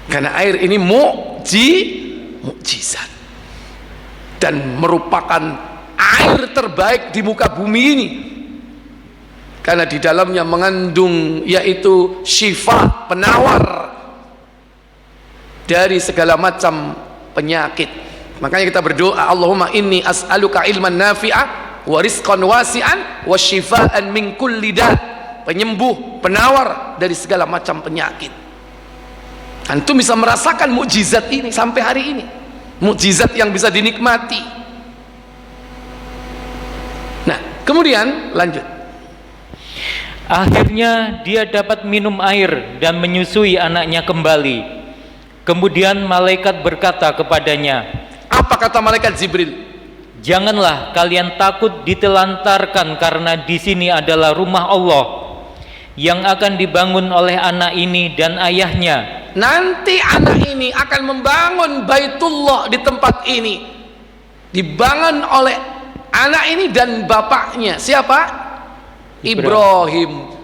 karena air ini mukjizat dan merupakan air terbaik di muka bumi ini, karena di dalamnya mengandung yaitu syifa, penawar dari segala macam penyakit. Makanya kita berdoa, Allahumma inni as'aluka ilman nafi'ah wa rizqan wasi'an wa syifaan min kulli da', penyembuh, penawar dari segala macam penyakit. Antum bisa merasakan mukjizat ini sampai hari ini, mukjizat yang bisa dinikmati. Nah, kemudian lanjut. Akhirnya dia dapat minum air dan menyusui anaknya kembali. Kemudian malaikat berkata kepadanya, apa kata malaikat Jibril? Janganlah kalian takut ditelantarkan, karena di sini adalah rumah Allah yang akan dibangun oleh anak ini dan ayahnya. Nanti anak ini akan membangun Baitullah di tempat ini, dibangun oleh anak ini dan bapaknya. Siapa? Ibrahim.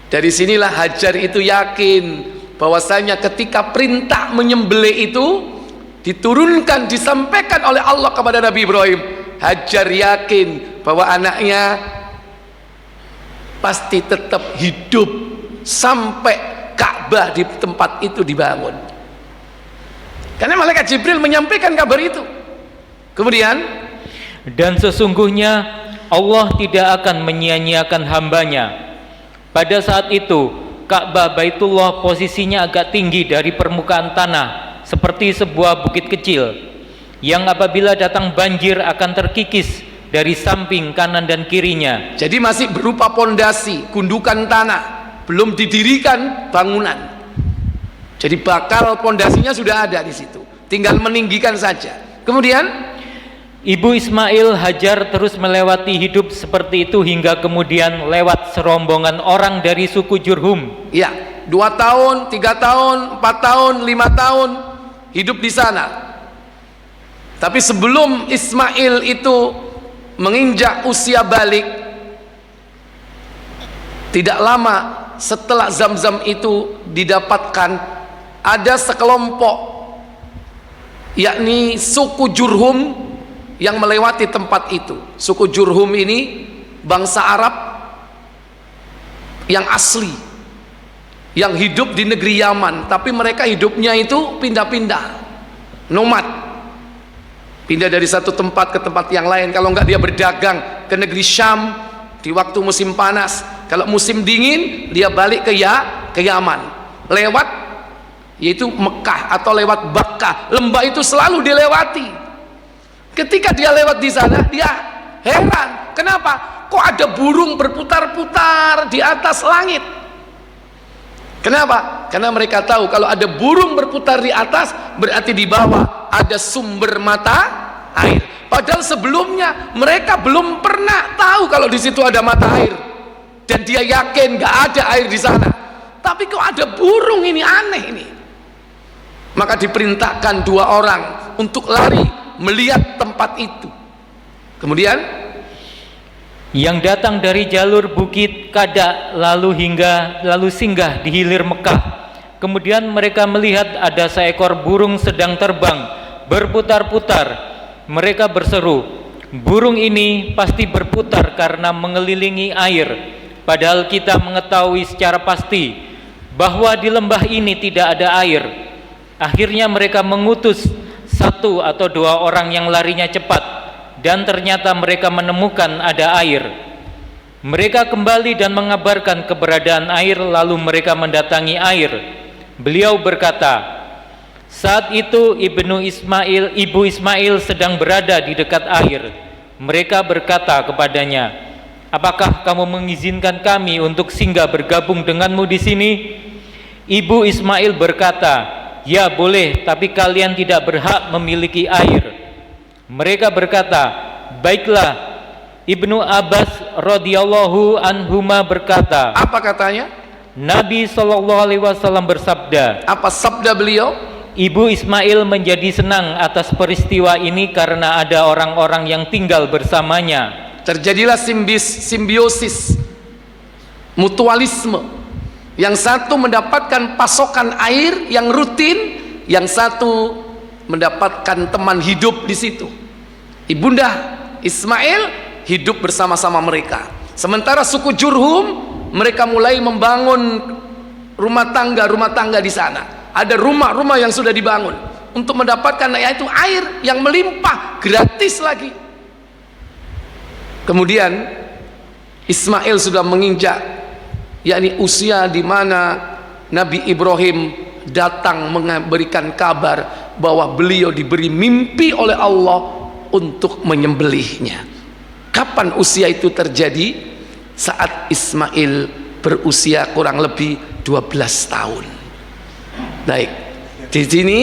Dari sinilah Hajar itu yakin bahwasanya ketika perintah menyembelih itu diturunkan, disampaikan oleh Allah kepada Nabi Ibrahim, Hajar yakin bahwa anaknya pasti tetap hidup sampai Ka'bah di tempat itu dibangun, karena malaikat Jibril menyampaikan kabar itu. Kemudian, dan sesungguhnya Allah tidak akan menyia-nyiakan hambanya. Pada saat itu Ka'bah Baitullah posisinya agak tinggi dari permukaan tanah, seperti sebuah bukit kecil yang apabila datang banjir akan terkikis dari samping kanan dan kirinya. Jadi masih berupa pondasi, gundukan tanah, belum didirikan bangunan. Jadi bakal pondasinya sudah ada di situ, tinggal meninggikan saja. Kemudian Ibu Ismail Hajar terus melewati hidup seperti itu hingga kemudian lewat serombongan orang dari suku Jurhum. ya, 2 tahun, 3 tahun, 4 tahun, 5 tahun hidup di sana. Tapi sebelum Ismail itu menginjak usia balik, tidak lama setelah Zam-Zam itu didapatkan, ada sekelompok, yakni suku Jurhum yang melewati tempat itu. Suku Jurhum ini bangsa Arab yang asli, yang hidup di negeri Yaman, tapi mereka hidupnya itu pindah-pindah, nomad, pindah dari satu tempat ke tempat yang lain. Kalau enggak dia berdagang ke negeri Syam di waktu musim panas, kalau musim dingin dia balik ke Yaman, lewat yaitu Mekah atau lewat Bakkah. Lembah itu selalu dilewati. Ketika dia lewat di sana, dia heran, kenapa kok ada burung berputar-putar di atas langit? Kenapa? Karena mereka tahu kalau ada burung berputar di atas, berarti di bawah ada sumber mata air. Padahal sebelumnya mereka belum pernah tahu kalau di situ ada mata air, dan dia yakin gak ada air di sana. Tapi kok ada burung, ini aneh ini. Maka diperintahkan 2 orang untuk lari melihat tempat itu. Kemudian yang datang dari jalur bukit Kada lalu singgah di hilir Mekah. Kemudian mereka melihat ada seekor burung sedang terbang berputar-putar. Mereka berseru, burung ini pasti berputar karena mengelilingi air. Padahal kita mengetahui secara pasti bahwa di lembah ini tidak ada air. Akhirnya mereka mengutus 1 atau 2 orang yang larinya cepat, dan ternyata mereka menemukan ada air. Mereka kembali dan mengabarkan keberadaan air, lalu mereka mendatangi air. Beliau berkata, saat itu ibu Ismail sedang berada di dekat air. Mereka berkata kepadanya, apakah kamu mengizinkan kami untuk singgah bergabung denganmu di sini? Ibu Ismail berkata, ya boleh, tapi kalian tidak berhak memiliki air. Mereka berkata, baiklah. Ibnu Abbas radhiyallahu anhuma berkata, apa katanya? Nabi SAW bersabda. Apa sabda beliau? Ibu Ismail menjadi senang atas peristiwa ini karena ada orang-orang yang tinggal bersamanya. Terjadilah simbiosis, mutualisme. Yang satu mendapatkan pasokan air yang rutin, yang satu mendapatkan teman hidup di situ. Ibunda Ismail hidup bersama-sama mereka. Sementara suku Jurhum, mereka mulai membangun rumah tangga di sana. Ada rumah-rumah yang sudah dibangun untuk mendapatkan yaitu air yang melimpah gratis lagi. Kemudian Ismail sudah menginjak, yakni usia di mana Nabi Ibrahim datang memberikan kabar bahwa beliau diberi mimpi oleh Allah untuk menyembelihnya. Kapan usia itu terjadi? Saat Ismail berusia kurang lebih 12 tahun. Baik, di sini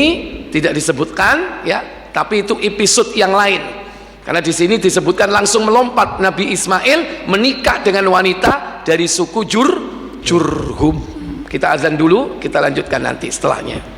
tidak disebutkan ya, tapi itu episode yang lain. Karena di sini disebutkan langsung melompat Nabi Ismail menikah dengan wanita dari suku Jurhum. Kita azan dulu, kita lanjutkan nanti setelahnya.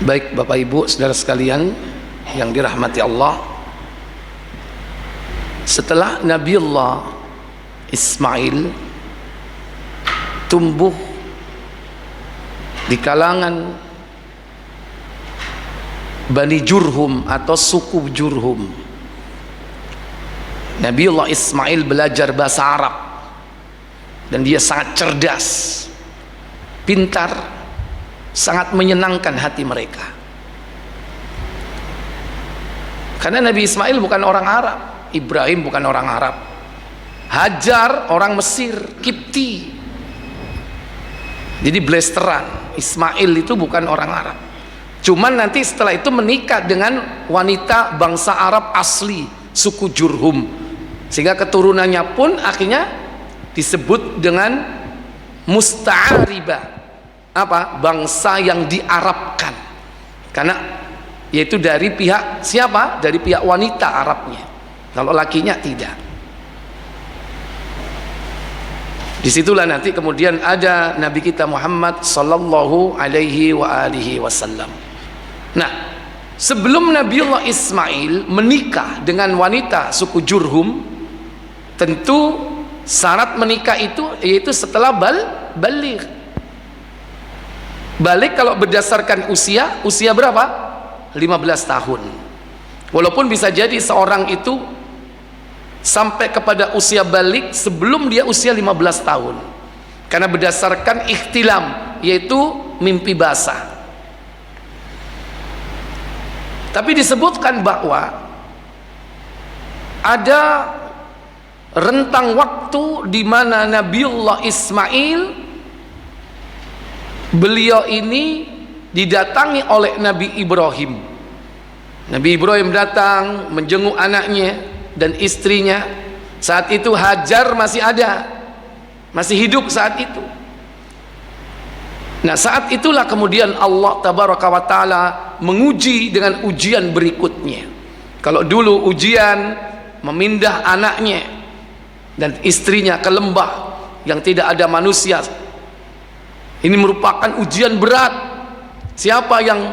Baik Bapak Ibu saudara sekalian yang dirahmati Allah, setelah Nabiullah Ismail tumbuh di kalangan Bani Jurhum atau suku Jurhum, Nabiullah Ismail belajar bahasa Arab dan dia sangat cerdas, pintar, sangat menyenangkan hati mereka. Karena Nabi Ismail bukan orang Arab, Ibrahim bukan orang Arab, Hajar orang Mesir, Kipti. Jadi blasteran, Ismail itu bukan orang Arab. Cuman nanti setelah itu menikah dengan wanita bangsa Arab asli, suku Jurhum, sehingga keturunannya pun akhirnya disebut dengan musta'aribah, apa, bangsa yang diarabkan, karena yaitu dari pihak siapa? Dari pihak wanita Arabnya, kalau lakinya tidak. Disitulah nanti kemudian ada Nabi kita Muhammad sallallahu alaihi wa alihi wasallam. Nah, sebelum Nabiullah Ismail menikah dengan wanita suku Jurhum, tentu syarat menikah itu yaitu setelah baligh. Balik kalau berdasarkan usia berapa? 15 tahun. Walaupun bisa jadi seorang itu sampai kepada usia balik sebelum dia usia 15 tahun, karena berdasarkan ikhtilam, yaitu mimpi basah. Tapi disebutkan bahwa ada rentang waktu di mana Nabiullah Ismail, beliau ini didatangi oleh Nabi Ibrahim. Nabi Ibrahim datang menjenguk anaknya dan istrinya. Saat itu Hajar masih ada, masih hidup saat itu. Nah, saat itulah kemudian Allah tabaraka wa taala menguji dengan ujian berikutnya. Kalau dulu ujian memindah anaknya dan istrinya ke lembah yang tidak ada manusia, ini merupakan ujian berat. Siapa yang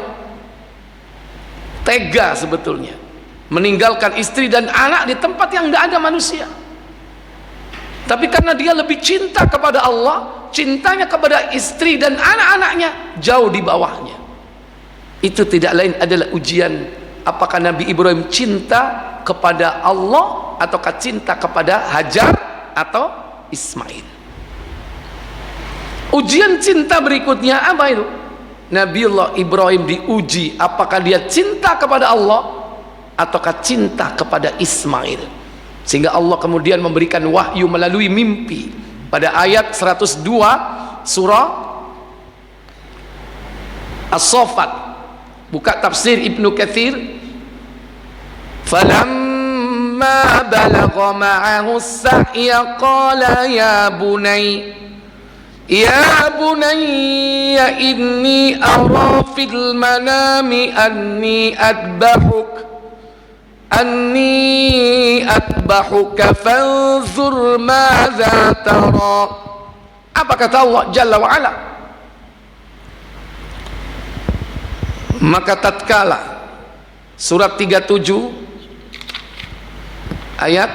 tega sebetulnya meninggalkan istri dan anak di tempat yang tidak ada manusia? Tapi karena dia lebih cinta kepada Allah, cintanya kepada istri dan anak-anaknya jauh di bawahnya. Itu tidak lain adalah ujian. Apakah Nabi Ibrahim cinta kepada Allah ataukah cinta kepada Hajar atau Ismail? Ujian cinta berikutnya apa itu? Nabiullah Ibrahim diuji apakah dia cinta kepada Allah ataukah cinta kepada Ismail, sehingga Allah kemudian memberikan wahyu melalui mimpi pada ayat 102 surah As-Saffat. Buka tafsir Ibnu Katsir. Falamma balagha ma'ahu as-sa'ya qala ya bunayya inni ara fil manami anni adbahuka fanzur madza tara. Apa kata Allah Jalla wa Ala? Maka tatkala, surat 37 ayat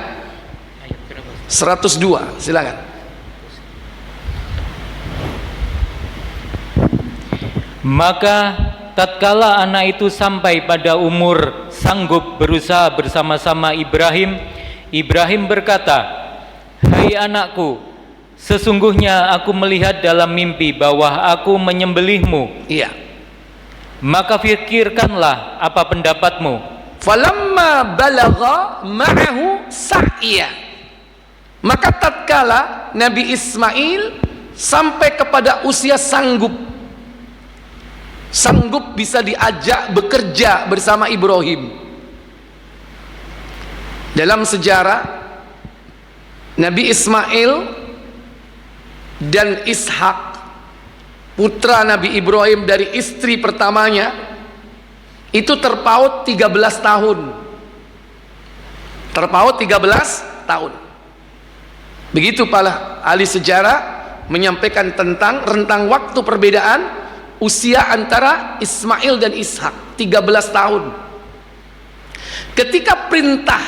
102, silakan. Maka tatkala anak itu sampai pada umur sanggup berusaha bersama-sama Ibrahim, Ibrahim berkata, "Hai anakku, sesungguhnya aku melihat dalam mimpi bahwa aku menyembelihmu." Iya. Maka fikirkanlah apa pendapatmu. Falamma balagha ma'ahu sa'ya. Maka tatkala Nabi Ismail sampai kepada usia sanggup bisa diajak bekerja bersama Ibrahim. Dalam sejarah, Nabi Ismail dan Ishak, putra Nabi Ibrahim dari istri pertamanya, itu terpaut 13 tahun. Terpaut 13 tahun. Begitu para ahli sejarah menyampaikan tentang rentang waktu perbedaan usia antara Ismail dan Ishak 13 tahun. Ketika perintah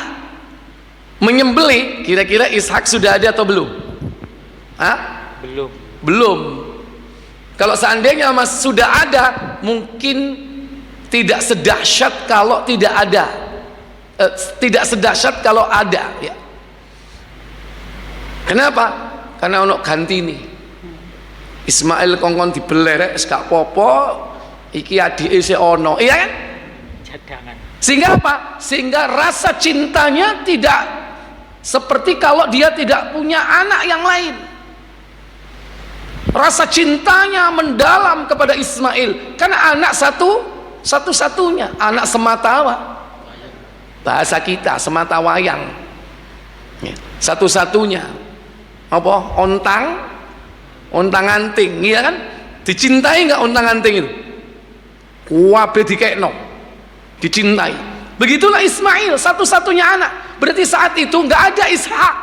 menyembelih, kira-kira Ishak sudah ada atau belum? Hah? Belum. Kalau seandainya mas sudah ada, mungkin tidak sedahsyat kalau tidak ada, tidak sedahsyat kalau ada, ya. Kenapa? Karena ono ganti nih. Ismail kongkon dibelerek gak popo, iki adike se ono, iya kan? Cadangan. Sehingga apa? Sehingga rasa cintanya tidak seperti kalau dia tidak punya anak yang lain. Rasa cintanya mendalam kepada Ismail karena anak satu-satunya, anak semata bahasa kita semata wayang, ya. Satu-satunya apa? Ontang anting, iya kan? Dicintai nggak ontang anting itu? Kuwabe dikekno, dicintai. Begitulah Ismail, satu-satunya anak. Berarti saat itu nggak ada Ishak.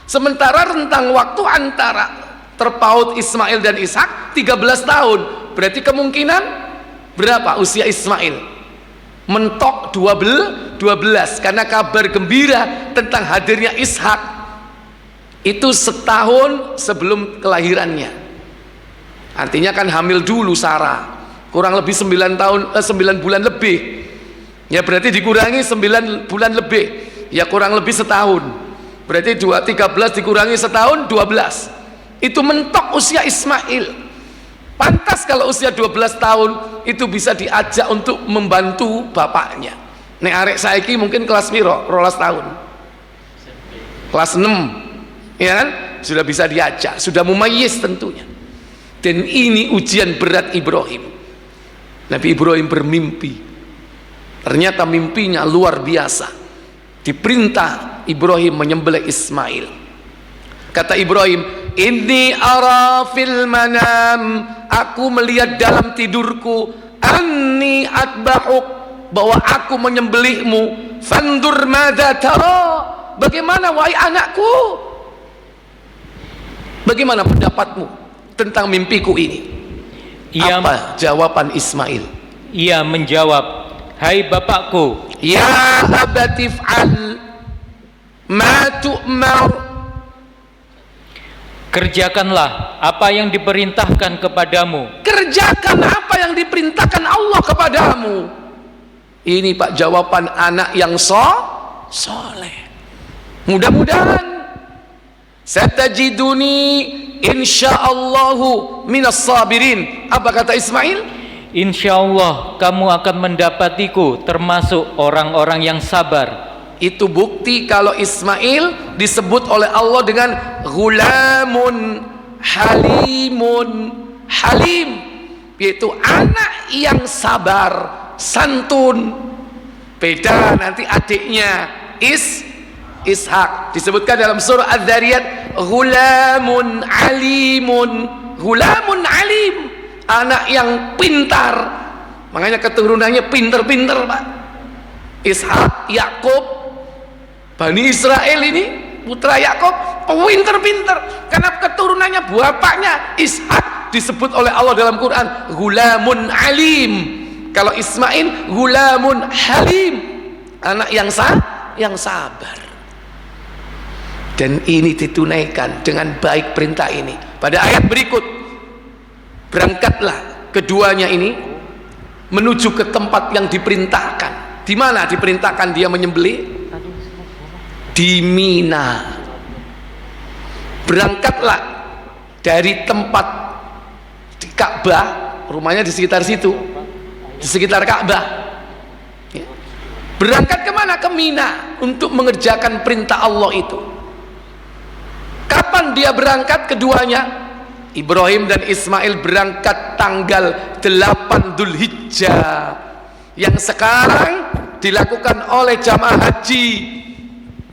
Sementara rentang waktu antara terpaut Ismail dan Ishak 13 tahun. Berarti kemungkinan berapa usia Ismail? Mentok 12 karena kabar gembira tentang hadirnya Ishak itu setahun sebelum kelahirannya. Artinya kan hamil dulu Sarah, kurang lebih 9 bulan lebih, ya berarti dikurangi 9 bulan lebih, ya kurang lebih setahun. Berarti 13 dikurangi setahun 12, itu mentok usia Ismail. Pantas kalau usia 12 tahun itu bisa diajak untuk membantu bapaknya. Nek arek saiki mungkin kelas piro? 12 tahun, kelas 6, ya kan? Sudah bisa diajak, sudah mumayyiz tentunya. Dan ini ujian berat Ibrahim. Nabi Ibrahim bermimpi, ternyata mimpinya luar biasa. Diperintah Ibrahim menyembelih Ismail. Kata Ibrahim, inni ara fil manam, aku melihat dalam tidurku, anni atba'uk, bahwa aku menyembelihmu, fandur madza tara, bagaimana wahai anakku, bagaimana pendapatmu tentang mimpiku ini? Apa jawaban Ismail? Ia menjawab, hai bapakku, ya abatif'al ma tu'mar, kerjakanlah apa yang diperintahkan kepadamu. Kerjakan apa yang diperintahkan Allah kepadamu. Ini Pak jawaban anak yang soleh. Mudah-mudahan satajiduni insyaallahu minas sabirin. Apa kata Ismail? Insyaallah kamu akan mendapatiku termasuk orang-orang yang sabar. Itu bukti kalau Ismail disebut oleh Allah dengan ghulamun halim, yaitu anak yang sabar, santun. Beda nanti adiknya Ishak, disebutkan dalam surah Az-Zariyat ghulamun alim, anak yang pintar. Makanya keturunannya pinter-pinter Pak. Ishak, Yakub, Bani Israel ini putra Yakub pinter-pinter karena keturunannya bapaknya Ishak disebut oleh Allah dalam Quran ghulamun alim. Kalau Ismail ghulamun halim, anak yang sabar. Dan ini ditunaikan dengan baik perintah ini. Pada ayat berikut, berangkatlah keduanya ini menuju ke tempat yang diperintahkan. Di mana diperintahkan dia menyembelih? Di Mina. Berangkatlah dari tempat di Ka'bah, rumahnya di sekitar situ, di sekitar Ka'bah. Berangkat kemana? Ke Mina untuk mengerjakan perintah Allah itu. Kapan dia berangkat keduanya? Ibrahim dan Ismail berangkat tanggal 8 Dzulhijjah yang sekarang dilakukan oleh jamaah haji,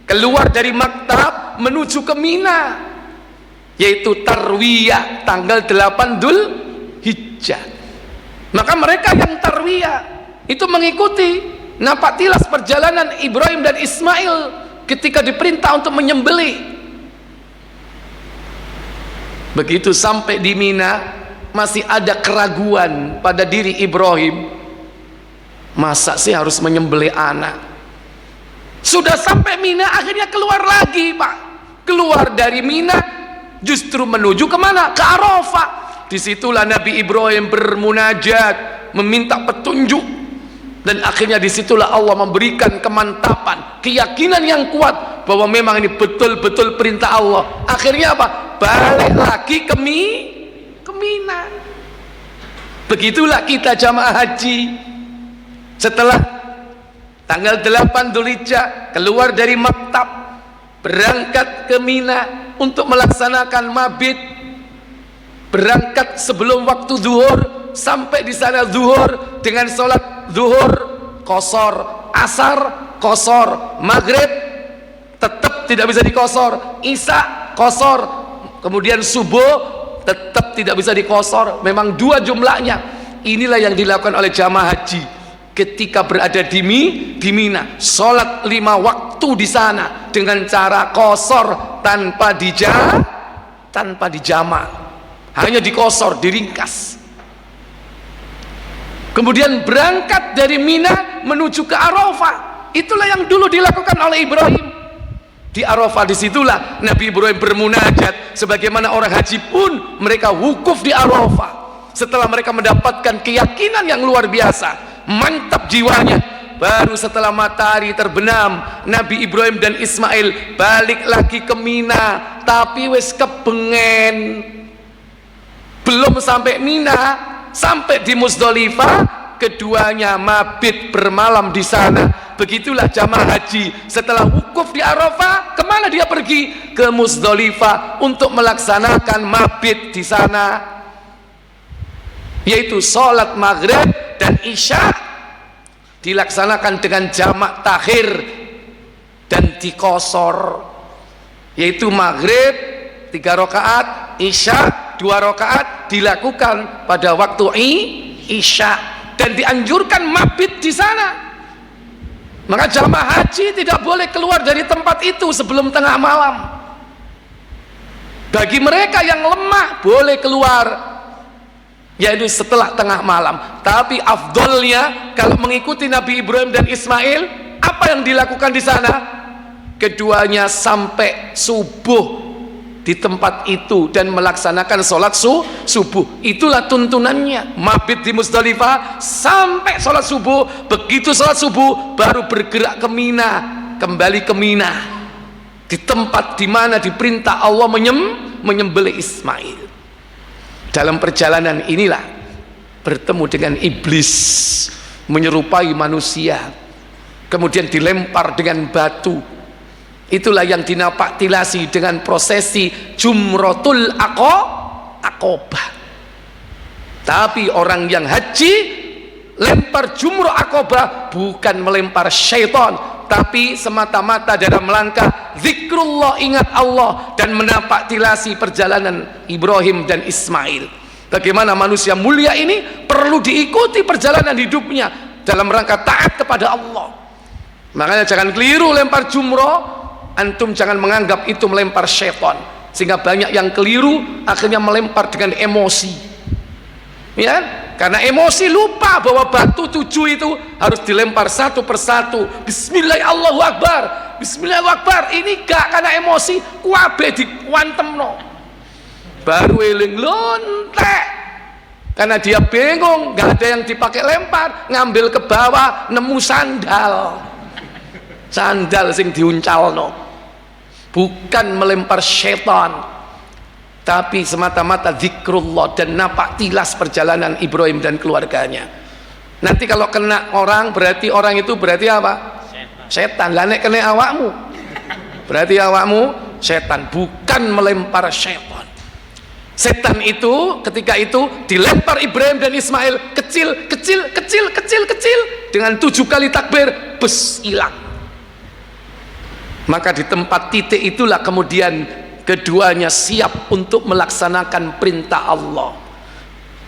keluar dari Maktab menuju ke Mina, yaitu tarwiyah tanggal 8 Dzulhijjah. Maka mereka yang tarwiyah itu mengikuti napak tilas perjalanan Ibrahim dan Ismail ketika diperintah untuk menyembelih. Begitu sampai di Mina, masih ada keraguan pada diri Ibrahim. Masa sih harus menyembelih anak? Sudah sampai Mina, akhirnya keluar lagi, Pak. Keluar dari Mina, justru menuju kemana? Ke Arafah. Disitulah Nabi Ibrahim bermunajat, meminta petunjuk, dan akhirnya disitulah Allah memberikan kemantapan, keyakinan yang kuat bahwa memang ini betul-betul perintah Allah. Akhirnya apa? Balik lagi ke Mina. Begitulah kita jamaah haji. Setelah tanggal 8 Dzulhijjah keluar dari maktab, berangkat ke Mina untuk melaksanakan mabit. Berangkat sebelum waktu zuhur, sampai di sana zuhur dengan sholat zuhur qashar, asar qashar, maghrib tetap tidak bisa dikosor, isya qashar, kemudian subuh tetap tidak bisa dikosor. Memang dua jumlahnya. Inilah yang dilakukan oleh jamaah haji ketika berada di Mina. Sholat 5 waktu di sana dengan cara qashar, tanpa dijamak, hanya dikosor, diringkas. Kemudian berangkat dari Mina menuju ke Arafah. Itulah yang dulu dilakukan oleh Ibrahim. Di Arafah disitulah Nabi Ibrahim bermunajat. Sebagaimana orang haji pun mereka wukuf di Arafah. Setelah mereka mendapatkan keyakinan yang luar biasa, mantap jiwanya, baru setelah matahari terbenam, Nabi Ibrahim dan Ismail balik lagi ke Mina. Tapi wis kebengen, belum sampai Mina, sampai di Muzdalifah, keduanya mabit bermalam di sana. Begitulah jamaah haji setelah wukuf di Arafah, kemana dia pergi? Ke Muzdalifah untuk melaksanakan mabit di sana, yaitu sholat maghrib dan isya dilaksanakan dengan jamak takhir dan dikosor, yaitu maghrib 3 rakaat, isya 2 rakaat dilakukan pada waktu isya, dan dianjurkan mabit di sana. Maka jamaah haji tidak boleh keluar dari tempat itu sebelum tengah malam. Bagi mereka yang lemah boleh keluar, yaitu setelah tengah malam. Tapi afdolnya kalau mengikuti Nabi Ibrahim dan Ismail, apa yang dilakukan di sana? Keduanya sampai subuh di tempat itu dan melaksanakan sholat subuh. Itulah tuntunannya. Mabit di Muzdalifah sampai sholat subuh. Begitu sholat subuh baru bergerak ke Mina, kembali ke Mina, di tempat di mana diperintah Allah menyembelih Ismail. Dalam perjalanan inilah bertemu dengan iblis, menyerupai manusia, kemudian dilempar dengan batu. Itulah yang dinapaktilasi dengan prosesi Jumratul Aqobah. Tapi orang yang haji lempar Jumrah Aqobah bukan melempar syaitan, tapi semata-mata dalam langkah zikrullah, ingat Allah, dan menapaktilasi perjalanan Ibrahim dan Ismail. Bagaimana manusia mulia ini perlu diikuti perjalanan hidupnya dalam rangka taat kepada Allah. Makanya jangan keliru lempar jumrah. Antum jangan menganggap itu melempar syaitan, sehingga banyak yang keliru akhirnya melempar dengan emosi, ya, karena emosi lupa bahwa batu 7 itu harus dilempar satu persatu. Bismillah, Allahu Akbar, Bismillah, Allahu Akbar. Ini gak karena emosi, kuabe dikuantemno, baru eling lontek, karena dia bingung, gak ada yang dipakai lempar, ngambil ke bawah nemu sandal sing diuncalno. Bukan melempar syaitan, tapi semata-mata zikrullah dan napaktilas perjalanan Ibrahim dan keluarganya. Nanti kalau kena orang, berarti orang itu berarti apa? Setan. Lah nek kena awakmu, berarti awakmu setan, bukan melempar syaitan. Setan itu ketika itu dilempar Ibrahim dan Ismail, kecil dengan 7 kali takbir, bes, hilang. Maka di tempat titik itulah kemudian keduanya siap untuk melaksanakan perintah Allah.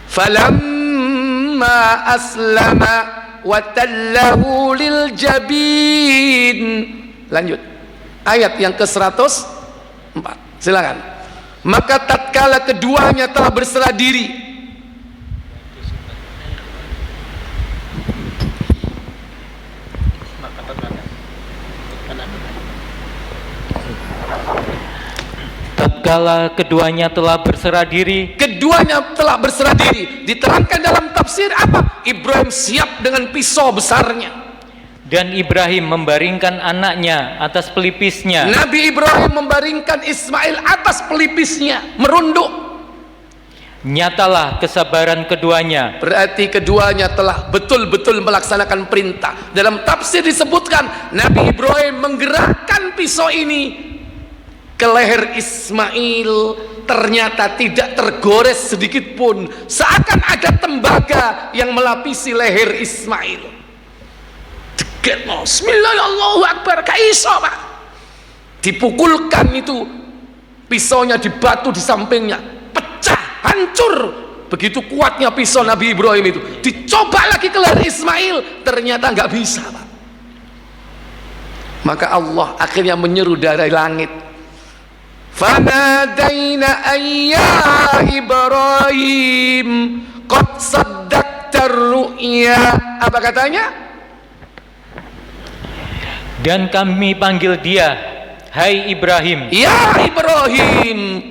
Falamma aslama wa tallahu lil jabin. Lanjut ayat yang ke-104, silakan. Maka tatkala keduanya telah berserah diri, tatkala keduanya telah berserah diri, keduanya telah berserah diri. Diterangkan dalam tafsir apa? Ibrahim siap dengan pisau besarnya. dan Ibrahim membaringkan anaknya atas pelipisnya. Nabi Ibrahim membaringkan Ismail atas pelipisnya, merunduk. Nyatalah kesabaran keduanya. Berarti keduanya telah betul-betul melaksanakan perintah. Dalam tafsir disebutkan Nabi Ibrahim menggerakkan pisau ini ke leher Ismail, ternyata tidak tergores sedikit pun, seakan ada tembaga yang melapisi leher Ismail. Deget mau, Bismillahirrahmanirrahim, kaiso Pak. Dipukulkan itu pisaunya di batu di sampingnya, pecah, hancur. Begitu kuatnya pisau Nabi Ibrahim itu. Dicoba lagi ke leher Ismail, ternyata nggak bisa Pak. Maka Allah akhirnya menyeru dari langit, fanadaina ayya Ibrahim qad saddaqta ru'ya. Apa katanya? Dan kami panggil dia, hai Ibrahim. Ya Ibrahim,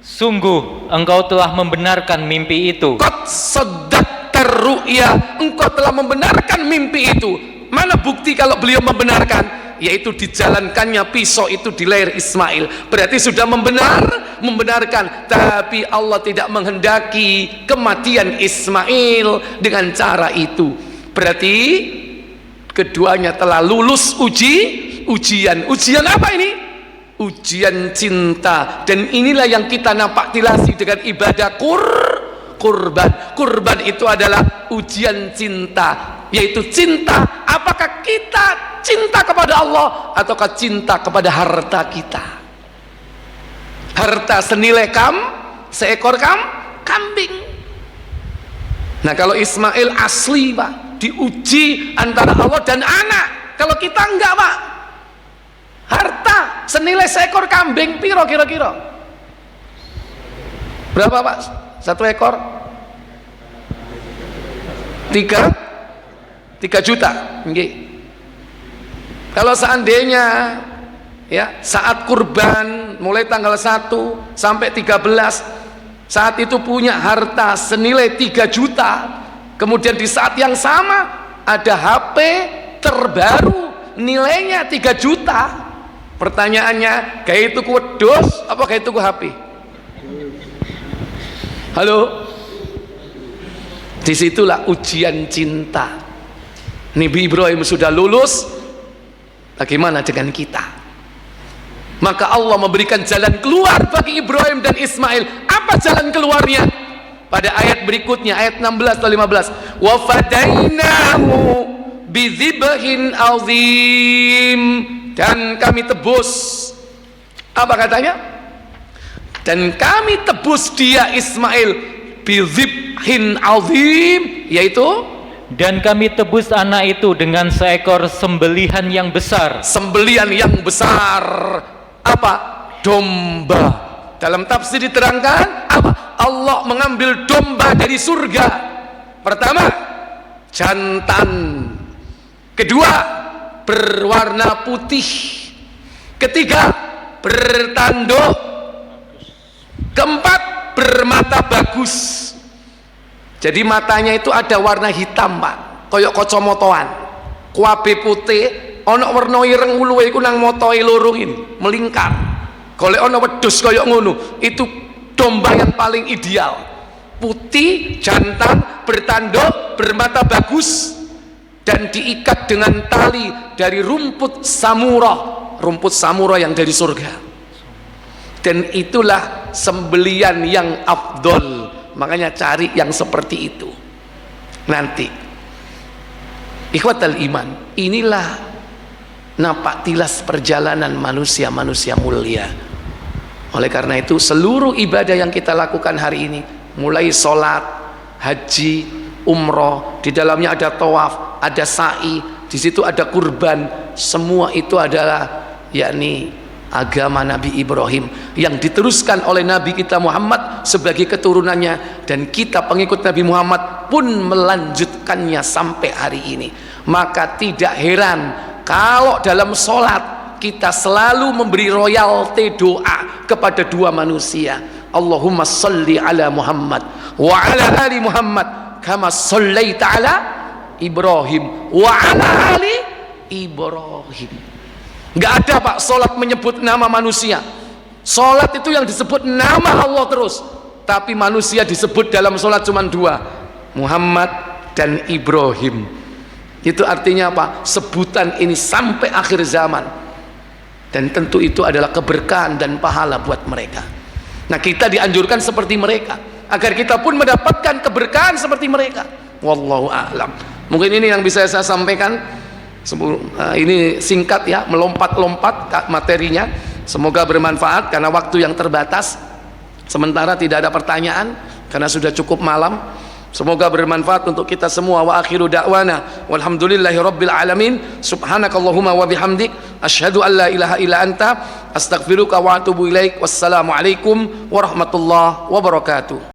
sungguh engkau telah membenarkan mimpi itu. qad saddaqta ru'ya, engkau telah membenarkan mimpi itu. Mana bukti kalau beliau membenarkan? Yaitu dijalankannya pisau itu di leher Ismail. Berarti sudah membenarkan. Tapi Allah tidak menghendaki kematian Ismail dengan cara itu. Berarti keduanya telah lulus ujian. Ujian apa ini? Ujian cinta. Dan inilah yang kita nampak tilasi dengan ibadah kurban. Kurban itu adalah ujian cinta, yaitu cinta. Apakah kita cinta kepada Allah ataukah cinta kepada harta kita? Harta senilai seekor kambing. Nah, kalau Ismail asli Pak, diuji antara Allah dan anak. Kalau kita enggak Pak, harta senilai seekor kambing, piro kira-kira? Berapa Pak? Satu ekor? 3 juta. Nggih. Kalau seandainya ya saat kurban mulai tanggal 1 sampai 13, saat itu punya harta senilai 3 juta, kemudian di saat yang sama ada HP terbaru nilainya 3 juta, pertanyaannya kayak itu wedhus apa kayak itu HP? Halo? Disitulah ujian cinta. Nabi Ibrahim sudah lulus, bagaimana dengan kita? Maka Allah memberikan jalan keluar bagi Ibrahim dan Ismail. Apa jalan keluarnya? Pada ayat berikutnya, ayat 16 atau 15, wa fadainahu bidzibhin azim, dan kami tebus. Apa katanya? Dan kami tebus dia Ismail bidzibhin azim, yaitu dan kami tebus anak itu dengan seekor sembelihan yang besar. Sembelihan yang besar apa? Domba. Dalam tafsir diterangkan apa? Allah mengambil domba dari surga. Pertama, jantan. Kedua, berwarna putih. Ketiga, bertanduk. Keempat, bermata bagus. Jadi matanya itu ada warna hitam Pak, koyok kocomotoan. Kuabe putih, ono warna ireng uluwe iku nang motoe loro ngene, melingkar. Golek ono wedhus koyok ngono, itu domba yang paling ideal. Putih, jantan, bertanduk, bermata bagus, dan diikat dengan tali dari rumput samura yang dari surga. Dan itulah sembelian yang afdol. Makanya cari yang seperti itu. Nanti ikhwatal iman, inilah napak tilas perjalanan manusia-manusia mulia. Oleh karena itu seluruh ibadah yang kita lakukan hari ini, mulai sholat, haji, umroh, di dalamnya ada tawaf, ada sa'i, di situ ada kurban, semua itu adalah yakni agama Nabi Ibrahim yang diteruskan oleh Nabi kita Muhammad sebagai keturunannya, dan kita pengikut Nabi Muhammad pun melanjutkannya sampai hari ini. Maka tidak heran kalau dalam sholat kita selalu memberi royalti doa. kepada dua manusia. Allahumma salli ala Muhammad wa ala ali Muhammad kama sallaita ala Ibrahim wa ala ali Ibrahim. Enggak ada Pak salat menyebut nama manusia. Salat itu yang disebut nama Allah terus, tapi manusia disebut dalam salat cuma dua, Muhammad dan Ibrahim. Itu artinya apa? Sebutan ini sampai akhir zaman, dan tentu itu adalah keberkahan dan pahala buat mereka. Nah, kita dianjurkan seperti mereka agar kita pun mendapatkan keberkahan seperti mereka. Wallahu a'lam. Mungkin ini yang bisa saya sampaikan. Ini singkat ya, melompat-lompat materinya. Semoga bermanfaat karena waktu yang terbatas. Sementara tidak ada pertanyaan karena sudah cukup malam. Semoga bermanfaat untuk kita semua. Wa akhiru da'wana walhamdulillahi rabbil alamin. Subhanakallahumma wa bihamdik asyhadu an la ilaha illa anta astaghfiruka wa atubu ilaik. Wassalamualaikum warahmatullahi wabarakatuh.